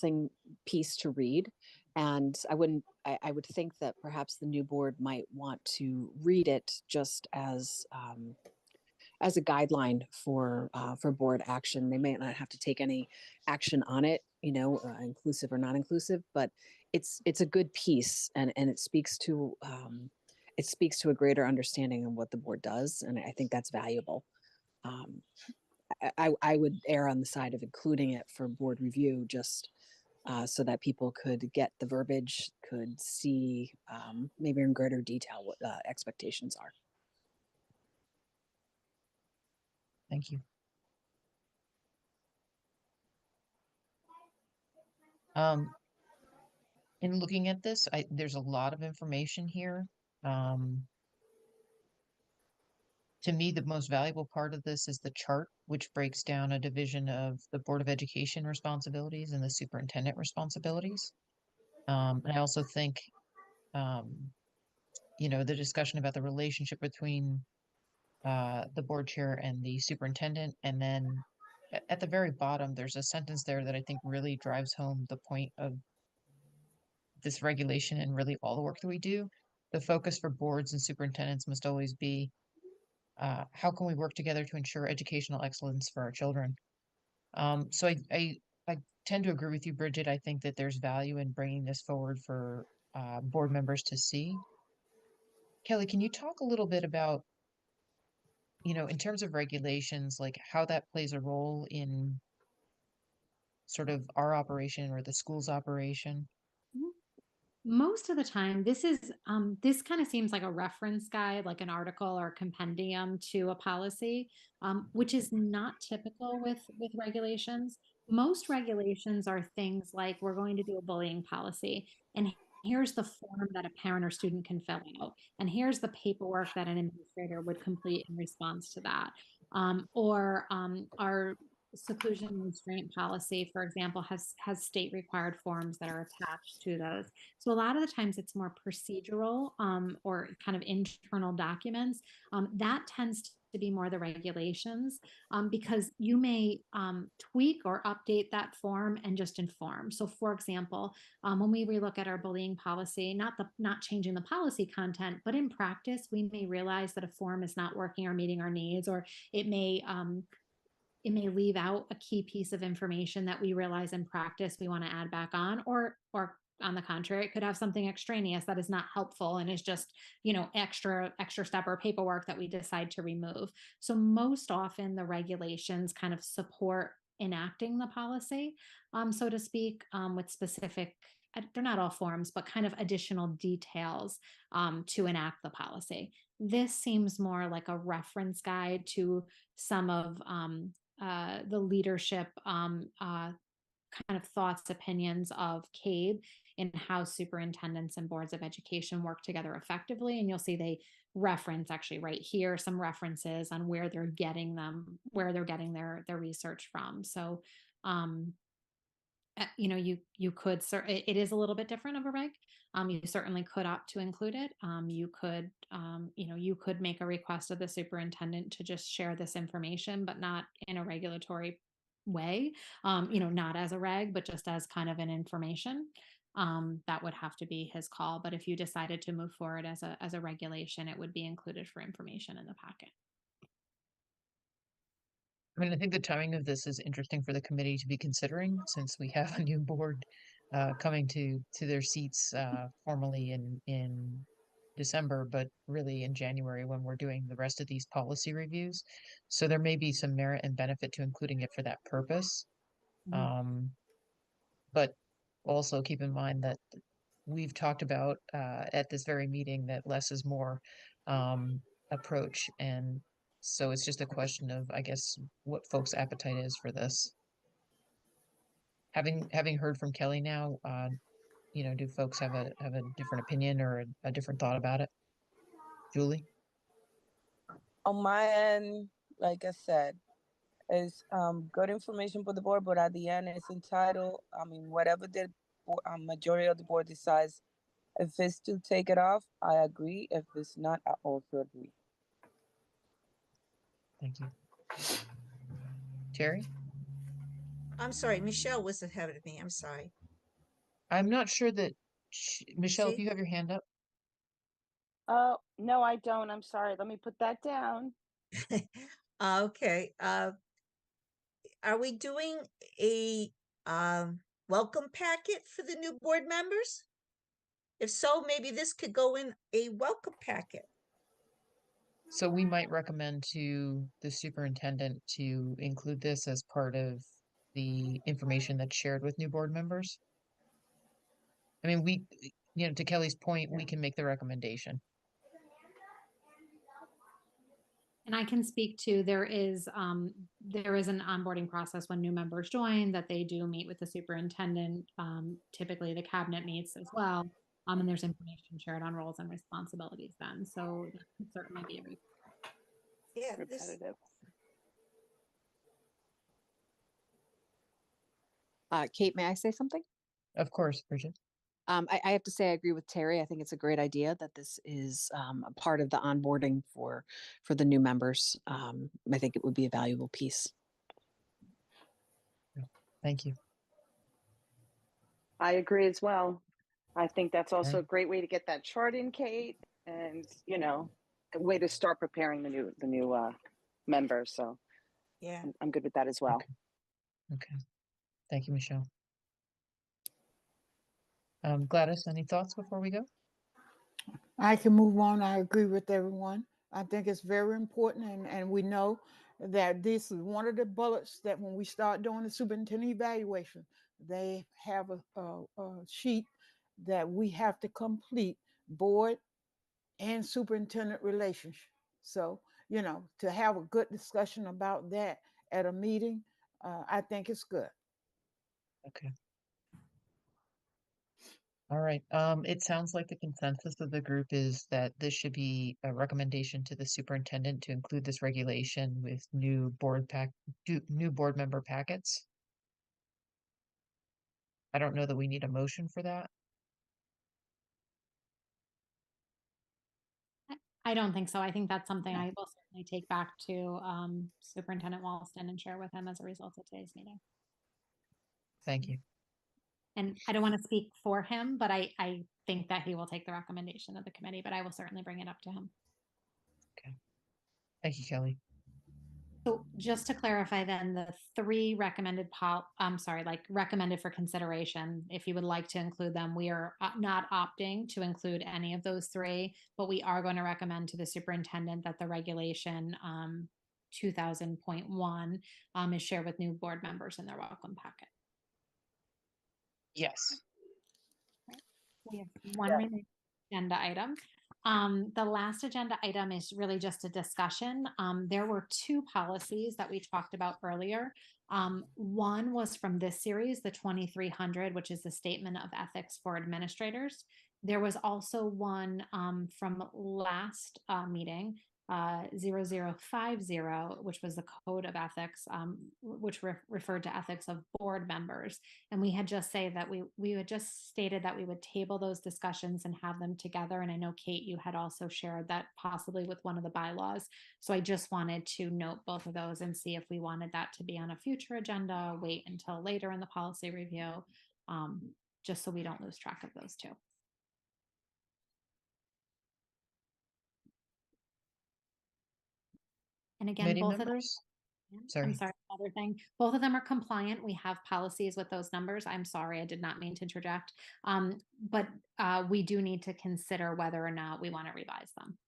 piece to read. And I would think that perhaps the new board might want to read it just as a guideline for board action. They may not have to take any action on it, inclusive or non-inclusive, but it's a good piece, and it speaks to a greater understanding of what the board does, and I think that's valuable. I would err on the side of including it for board review, just so that people could get the verbiage, could see maybe in greater detail what expectations are. Thank you. In looking at this, there's a lot of information here. To me, the most valuable part of this is the chart, which breaks down a division of the Board of Education responsibilities and the superintendent responsibilities. And I also think, the discussion about the relationship between the board chair and the superintendent. And then at the very bottom, there's a sentence there that I think really drives home the point of this regulation and really all the work that we do. The focus for boards and superintendents must always be, how can we work together to ensure educational excellence for our children? So I tend to agree with you, Bridget. I think that there's value in bringing this forward for board members to see. Kelly, can you talk a little bit about, in terms of regulations, like how that plays a role in sort of our operation or the school's operation? Most of the time, this kind of seems like a reference guide, like an article or a compendium to a policy, which is not typical with regulations. Most regulations are things like, we're going to do a bullying policy, and here's the form that a parent or student can fill out, and here's the paperwork that an administrator would complete in response to that. Or our seclusion and restraint policy, for example, has state required forms that are attached to those. So a lot of the times it's more procedural or kind of internal documents. That tends to be more the regulations, because you may tweak or update that form and just inform. So for example, when we relook at our bullying policy, not changing the policy content, but in practice, we may realize that a form is not working or meeting our needs, or it may leave out a key piece of information that we realize in practice we want to add back on, or on the contrary, it could have something extraneous that is not helpful and is just, extra step or paperwork that we decide to remove. So most often the regulations kind of support enacting the policy, so to speak, with specific they're not all forms, but kind of additional details to enact the policy. This seems more like a reference guide to some of the leadership kind of thoughts, opinions of CABE in how superintendents and boards of education work together effectively. And you'll see they reference actually right here some references on where they're getting their research from. So you could it is a little bit different of a reg. You certainly could opt to include it. You could make a request of the superintendent to just share this information, but not in a regulatory way, not as a reg, but just as kind of an information. That would have to be his call. But if you decided to move forward as a regulation, it would be included for information in the packet. I mean, I think the timing of this is interesting for the committee to be considering, since we have a new board coming to their seats formally in December, but really in January when we're doing the rest of these policy reviews. So there may be some merit and benefit to including it for that purpose. But also keep in mind that we've talked about at this very meeting that less is more approach. And so it's just a question of, I guess, what folks' appetite is for this. Having heard from Kelly now, do folks have a different opinion or a different thought about it? Julie? On my end, like I said, it's good information for the board, but at the end, it's entitled. I mean, whatever the majority of the board decides, if it's to take it off, I agree. If it's not, I also agree. Thank you. Terry? I'm sorry, Michelle was ahead of me. I'm sorry. I'm not sure that Michelle, if See? you have your hand up. Oh, no, I don't. I'm sorry. Let me put that down. Okay. Are we doing a welcome packet for the new board members? If so, maybe this could go in a welcome packet. So we might recommend to the superintendent to include this as part of the information that's shared with new board members. I mean, to Kelly's point, we can make the recommendation. And I can speak to, there is an onboarding process when new members join that they do meet with the superintendent. Typically the cabinet meets as well. And there's information shared on roles and responsibilities then. So that can certainly be a Yeah, Repetitive. Kate, may I say something? Of course, Bridget. I have to say I agree with Terry. I think it's a great idea that this is a part of the onboarding for the new members. I think it would be a valuable piece. Thank you. I agree as well. I think that's also Okay. a great way to get that chart in, Kate, and a way to start preparing the new members. So yeah. I'm good with that as well. Okay. Thank you, Michelle. Gladys, any thoughts before we go? I can move on. I agree with everyone. I think it's very important, and we know that this is one of the bullets that when we start doing the superintendent evaluation, they have a sheet that we have to complete, board and superintendent relationship. So, to have a good discussion about that at a meeting, I think it's good. Okay. All right. It sounds like the consensus of the group is that this should be a recommendation to the superintendent to include this regulation with new board member packets. I don't know that we need a motion for that. I don't think so. I think that's something I will certainly take back to Superintendent Walston and share with him as a result of today's meeting. Thank you. And I don't want to speak for him, but I think that he will take the recommendation of the committee, but I will certainly bring it up to him. Okay. Thank you, Kelly. So just to clarify then, the three recommended recommended for consideration, if you would like to include them, we are not opting to include any of those three, but we are going to recommend to the superintendent that the regulation 2000.1 is shared with new board members in their welcome packet. Yes. We have one remaining agenda item. The last agenda item is really just a discussion. There were two policies that we talked about earlier. One was from this series, the 2300, which is the Statement of Ethics for Administrators. There was also one from last meeting, 0050, which was the Code of Ethics, which referred to ethics of board members. And we had just say that we had just stated that we would table those discussions and have them together. And I know, Kate, you had also shared that possibly with one of the bylaws. So I just wanted to note both of those and see if we wanted that to be on a future agenda, wait until later in the policy review, just so we don't lose track of those two. And again, Committee both of them, members? I'm Sorry. sorry, another thing. Both of them are compliant. We have policies with those numbers. I'm sorry, I did not mean to interject. But we do need to consider whether or not we want to revise them.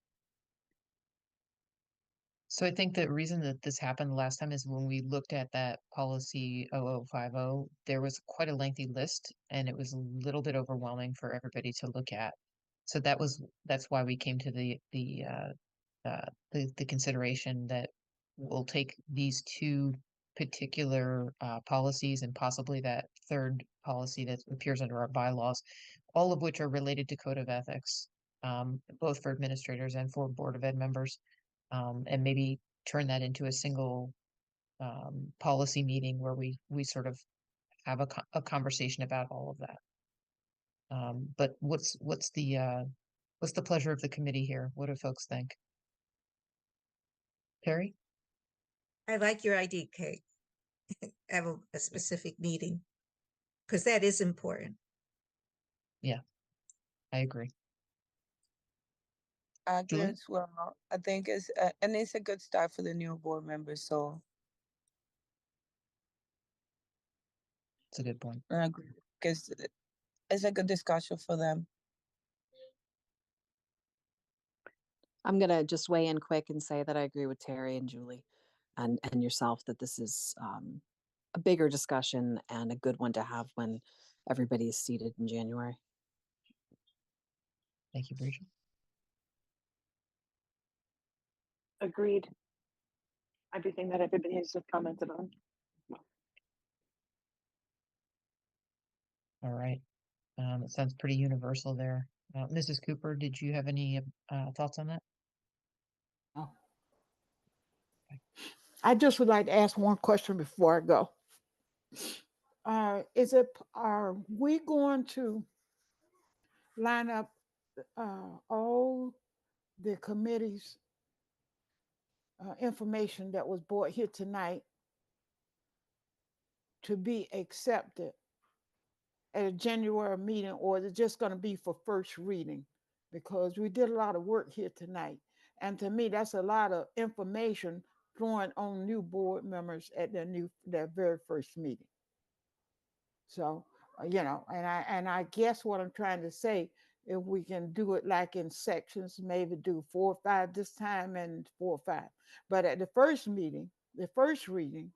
So I think the reason that this happened the last time is when we looked at that policy 0050, there was quite a lengthy list and it was a little bit overwhelming for everybody to look at. So that's why we came to the consideration that we'll take these two particular policies and possibly that third policy that appears under our bylaws, all of which are related to Code of Ethics, both for administrators and for Board of Ed members, and maybe turn that into a single policy meeting where we sort of have a conversation about all of that. But what's the pleasure of the committee here? What do folks think? Perry? I like your idea, Kate. Have a specific meeting, because that is important. I agree. I agree Julie? as well. I think it's a good start for the new board members. So It's a good point. I agree because it's a good discussion for them. I'm going to just weigh in quick and say that I agree with Terry and Julie and yourself that this is a bigger discussion and a good one to have when everybody is seated in January. Thank you, Bridget. Agreed. Everything that everybody has just commented on. All right. It sounds pretty universal there. Mrs. Cooper, did you have any thoughts on that? I just would like to ask one question before I go. Are we going to line up all the committees information that was brought here tonight to be accepted at a January meeting, or is it just going to be for first reading? Because we did a lot of work here tonight. And to me, that's a lot of information throwing on new board members at their very first meeting. So, and I guess what I'm trying to say, if we can do it like in sections, maybe do 4 or 5 this time and 4 or 5. But at the first meeting, the first reading,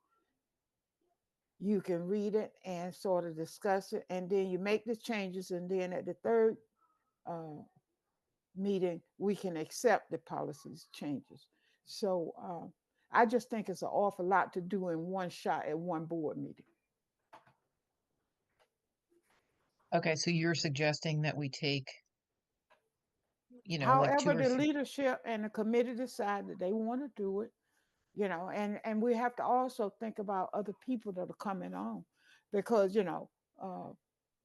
you can read it and sort of discuss it, and then you make the changes, and then at the third meeting, we can accept the policies changes. So I just think it's an awful lot to do in one shot at one board meeting. Okay, so you're suggesting that we take, like 2 However, or the 3. leadership and the committee decide that they want to do it, and we have to also think about other people that are coming on, because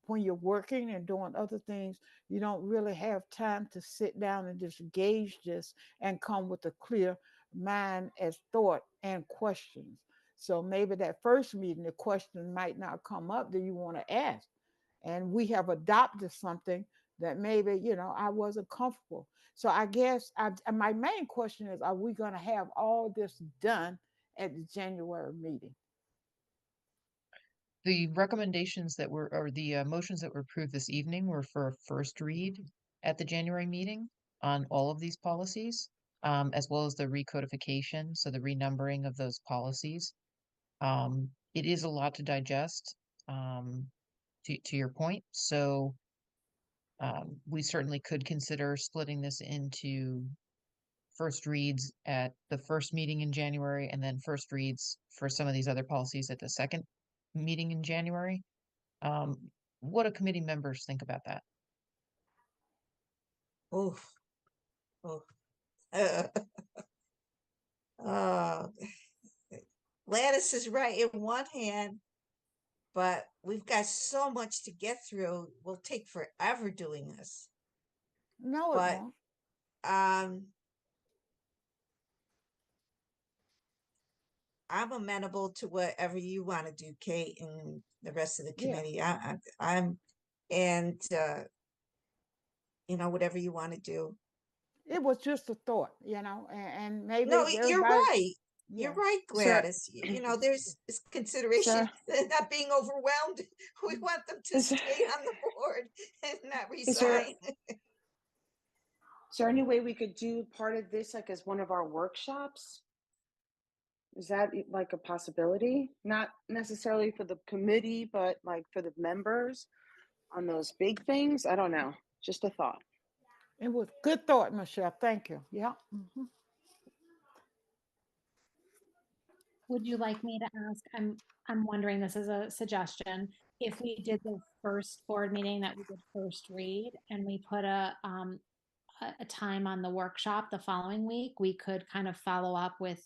when you're working and doing other things, you don't really have time to sit down and just gauge this and come with a clear mind as thought and questions. So maybe that first meeting, the question might not come up that you want to ask, and we have adopted something that maybe I wasn't comfortable. So I guess my main question is, are we going to have all this done at the January meeting? The recommendations that were, or the motions that were approved this evening were for a first read at the January meeting on all of these policies, as well as the recodification, so the renumbering of those policies. It is a lot to digest, to your point. So We certainly could consider splitting this into first reads at the first meeting in January and then first reads for some of these other policies at the second meeting in January. What do committee members think about that? Oof. Oof. Uh, uh, Gladys is right in one hand, but we've got so much to get through. We'll take forever doing this. No, it But won't. I'm amenable to whatever you want to do, Kate, and the rest of the Yeah. committee. I'm, and whatever you want to do. It was just a thought, and maybe No, you're everybody, right. You're yeah. right, Sir, Gladys. There's consideration, not being overwhelmed. We want them to Is there- stay on the board and not Is there, resign. is there any way we could do part of this like as one of our workshops? Is that like a possibility? Not necessarily for the committee, but like for the members on those big things? I don't know. Just a thought. It was good thought, Michelle. Thank you. Yeah. Mhm. Would you like me to ask, I'm wondering, this is a suggestion, if we did the first board meeting that we did first read and we put a time on the workshop the following week, we could kind of follow up with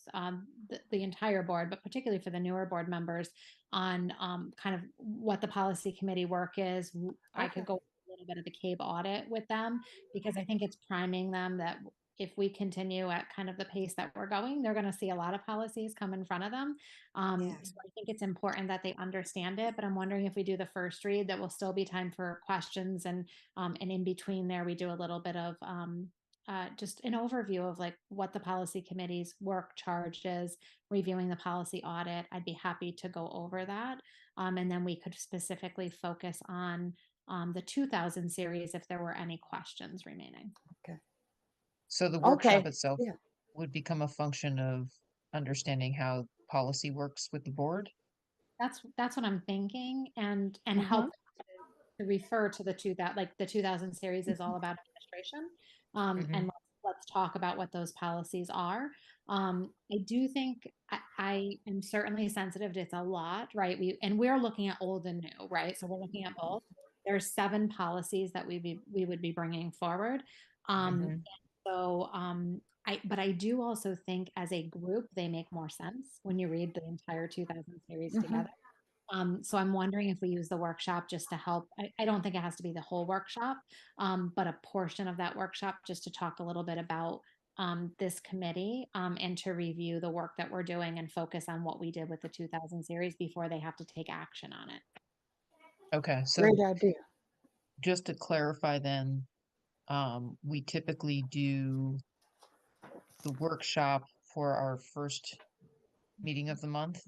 the entire board, but particularly for the newer board members on kind of what the policy committee work is. I could Okay. go a little bit of the CABE audit with them because I think it's priming them that if we continue at kind of the pace that we're going, they're going to see a lot of policies come in front of them. Yeah. So I think it's important that they understand it, but I'm wondering if we do the first read, that will still be time for questions, and in between there, we do a little bit of just an overview of like what the policy committee's work charge is, reviewing the policy audit. I'd be happy to go over that. And then we could specifically focus on the 2000 series if there were any questions remaining. So the Okay. workshop itself Yeah. would become a function of understanding how policy works with the board? That's what I'm thinking, and Mhm. help to refer to the 2000 series is all about administration. And let's talk about what those policies are. I do think I am certainly sensitive to, it's a lot, right? We're looking at old and new, right? So we're looking at both. There's 7 policies that we would be bringing forward. And so but I do also think as a group, they make more sense when you read the entire 2000 series Mhm. together. So I'm wondering if we use the workshop just to help. I don't think it has to be the whole workshop, but a portion of that workshop just to talk a little bit about this committee and to review the work that we're doing and focus on what we did with the 2000 series before they have to take action on it. Okay, so Great idea. just to clarify then, we typically do the workshop for our first meeting of the month.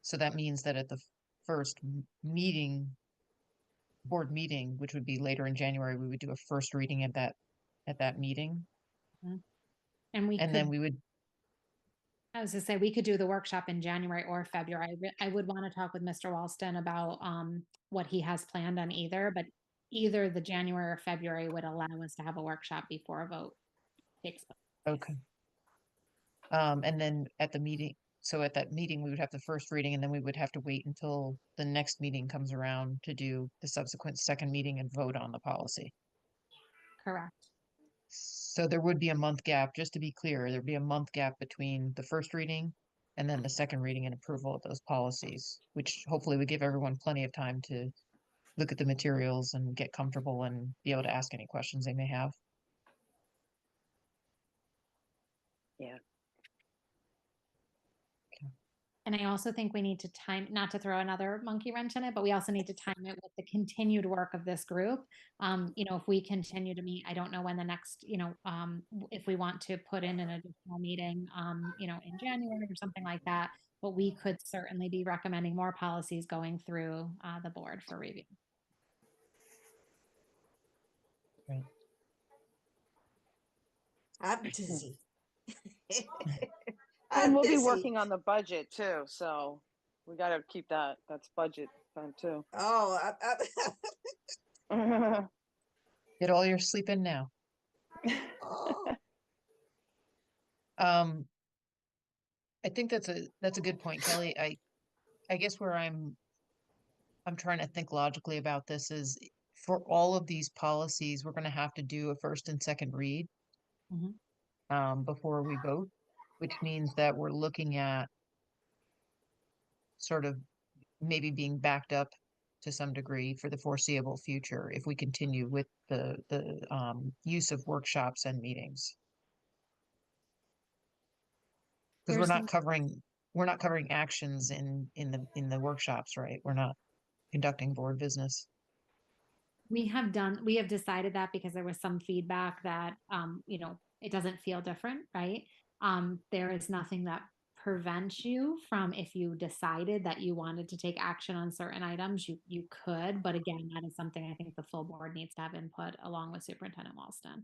So that means that at the first board meeting, which would be later in January, we would do a first reading at that meeting. And then we would, I was to say, we could do the workshop in January or February. I would want to talk with Mr. Walston about what he has planned on either, but either the January or February would allow us to have a workshop before a vote takes place. okay. And then at that meeting, we would have the first reading, and then we would have to wait until the next meeting comes around to do the subsequent second meeting and vote on the policy. Correct. So there would be a month gap, just to be clear, there'd be a month gap between the first reading and then the second reading and approval of those policies, which hopefully would give everyone plenty of time to look at the materials and get comfortable and be able to ask any questions they may have. Yeah. And I also think we need to time, not to throw another monkey wrench in it, but we also need to time it with the continued work of this group. If we continue to meet, I don't know when the next, if we want to put in an additional meeting, in January or something like that, but we could certainly be recommending more policies going through the board for review. Right. I'm dizzy. And we'll be busy. working on the budget too, so we got to keep that's budget time too. Oh, Get all your sleep in now. Um, I think that's a good point, Kelly. I guess where I'm trying to think logically about this is for all of these policies, we're going to have to do a first and second read Mhm. before we vote, which means that we're looking at sort of maybe being backed up to some degree for the foreseeable future if we continue with the use of workshops and meetings. Because There's some we're not covering actions in the workshops, right? We're not conducting board business. we have decided that because there was some feedback that it doesn't feel different, right? There is nothing that prevents you from, if you decided that you wanted to take action on certain items, you could, but again, that is something I think the full board needs to have input along with Superintendent Walston.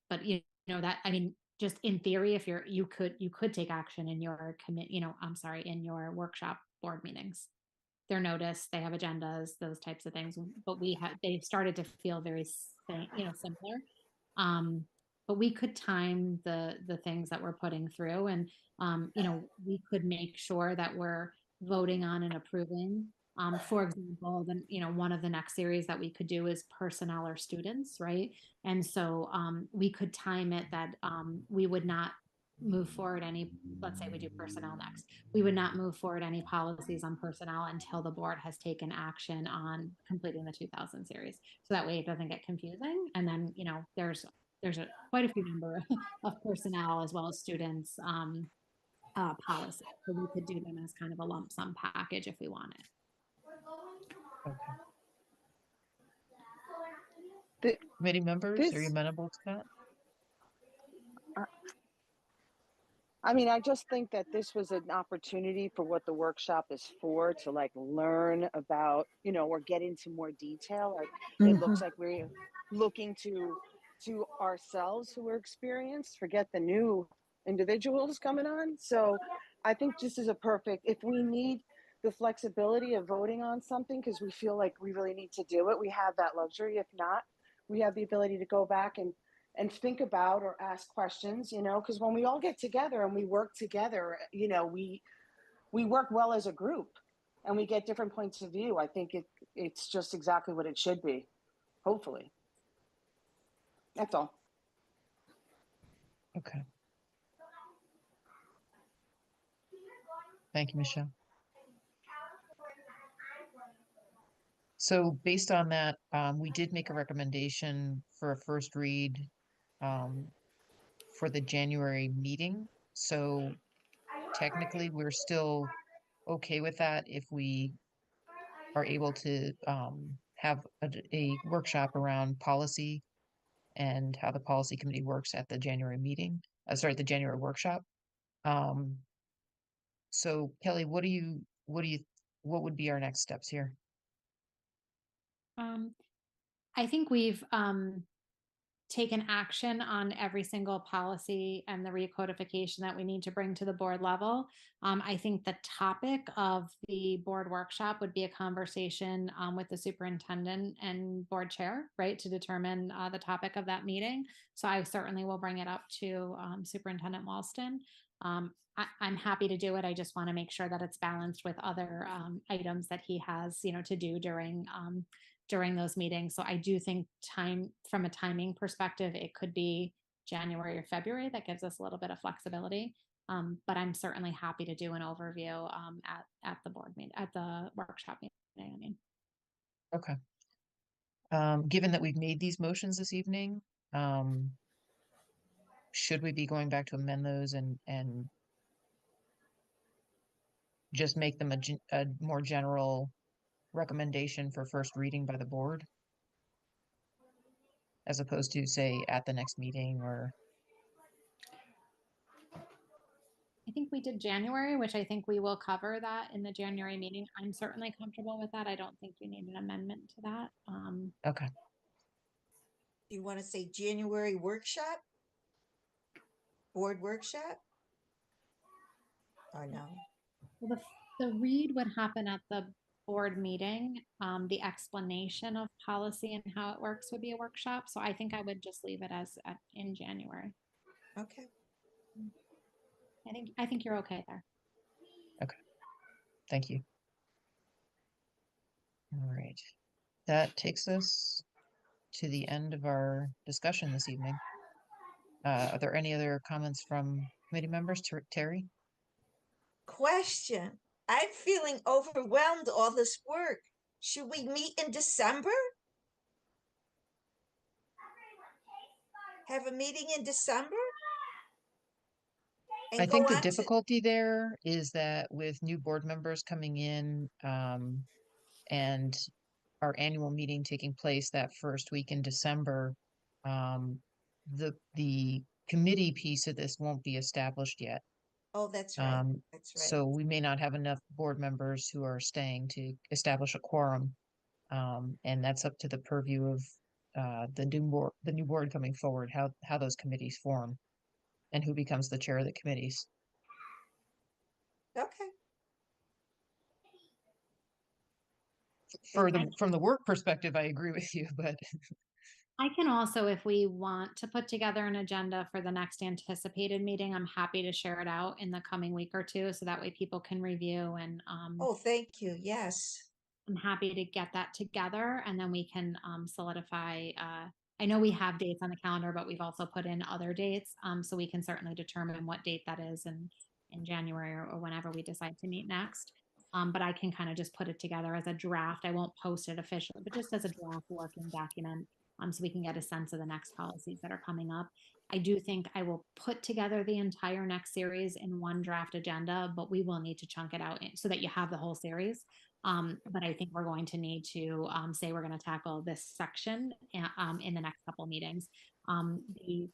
But that, I mean, just in theory, if you could take action in your in your workshop board meetings. Their notice, they have agendas, those types of things, but they've started to feel very simpler. But we could time the things that we're putting through, and we could make sure that we're voting on and approving. For example, one of the next series that we could do is personnel or students, right? And so we could time it that we would not move forward let's say we do personnel next, we would not move forward any policies on personnel until the board has taken action on completing the 2000 series. So that way it doesn't get confusing. And then, there's quite a few number of personnel as well as students policy. So we could do them as kind of a lump sum package if we wanted. Okay. The- Committee members, are you This, amenable to that? I mean, I just think that this was an opportunity for what the workshop is for, to like learn about, or get into more detail. It looks like we're looking to ourselves who are experienced, forget the new individuals coming on. So I think this is a perfect, if we need the flexibility of voting on something because we feel like we really need to do it, we have that luxury. If not, we have the ability to go back and think about or ask questions, because when we all get together and we work together, we work well as a group and we get different points of view. I think it's just exactly what it should be, hopefully. That's all. Okay. Thank you, Michelle. So based on that, we did make a recommendation for a first read for the January meeting. So technically, we're still okay with that if we are able to have a workshop around policy and how the policy committee works at the January meeting, the January workshop. So Kelly, what would be our next steps here? I think we've taken action on every single policy and the recodification that we need to bring to the board level. I think the topic of the board workshop would be a conversation with the superintendent and board chair, right, to determine the topic of that meeting. So I certainly will bring it up to Superintendent Walston. I'm happy to do it. I just want to make sure that it's balanced with other items that he has, to do during those meetings. So I do think from a timing perspective, it could be January or February. That gives us a little bit of flexibility. But I'm certainly happy to do an overview at the board meeting, at the workshop meeting. I mean. Okay. Given that we've made these motions this evening, should we be going back to amend those and just make them a more general recommendation for first reading by the board, as opposed to say at the next meeting? Or I think we did January, which I think we will cover that in the January meeting. I'm certainly comfortable with that. I don't think you need an amendment to that. okay. You want to say January workshop? Board workshop? Or no? Well, the read would happen at the board meeting, the explanation of policy and how it works would be a workshop. So I think I would just leave it as in January. Okay. I think you're okay there. Thank you. All right. That takes us to the end of our discussion this evening. Are there any other comments from committee members? Terry? Question. I'm feeling overwhelmed all this work. Should we meet in December? Have a meeting in December? And I think go the on to- difficulty there is that with new board members coming in, and our annual meeting taking place that first week in December, the committee piece of this won't be established yet. Oh, that's right. That's right. So we may not have enough board members who are staying to establish a quorum. And that's up to the purview of the new board coming forward, how those committees form and who becomes the chair of the committees. Okay. From the work perspective, I agree with you, but I can also, if we want to put together an agenda for the next anticipated meeting, I'm happy to share it out in the coming week or two, so that way people can review and Oh, thank you. Yes. I'm happy to get that together, and then we can solidify. I know we have dates on the calendar, but we've also put in other dates, so we can certainly determine what date that is in January or whenever we decide to meet next. But I can kind of just put it together as a draft. I won't post it officially, but just as a draft working document, so we can get a sense of the next policies that are coming up. I do think I will put together the entire next series in one draft agenda, but we will need to chunk it out so that you have the whole series. But I think we're going to need to say we're going to tackle this section in the next couple meetings. The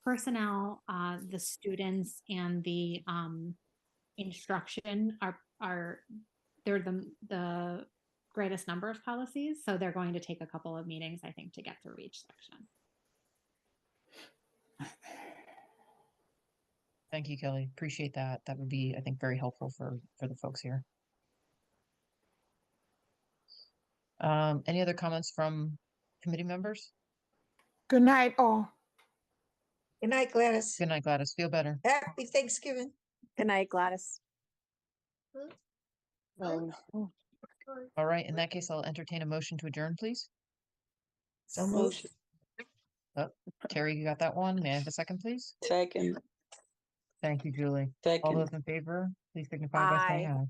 personnel, the students, and the instruction are they're the greatest number of policies, so they're going to take a couple of meetings, I think, to get through each section. thank you, Kelly. Appreciate that. That would be, I think, very helpful for the folks here. Any other comments from committee members? Good night, all. Good night, Gladys. Good night, Gladys. Feel better. Happy Thanksgiving. Good night, Gladys. All right. In that case, I'll entertain a motion to adjourn, please. So moved. Oh, Terry, you got that one? May I have a second, please? Second. Thank you, Julie. All Second. those in favor, please signify by saying Aye. aye.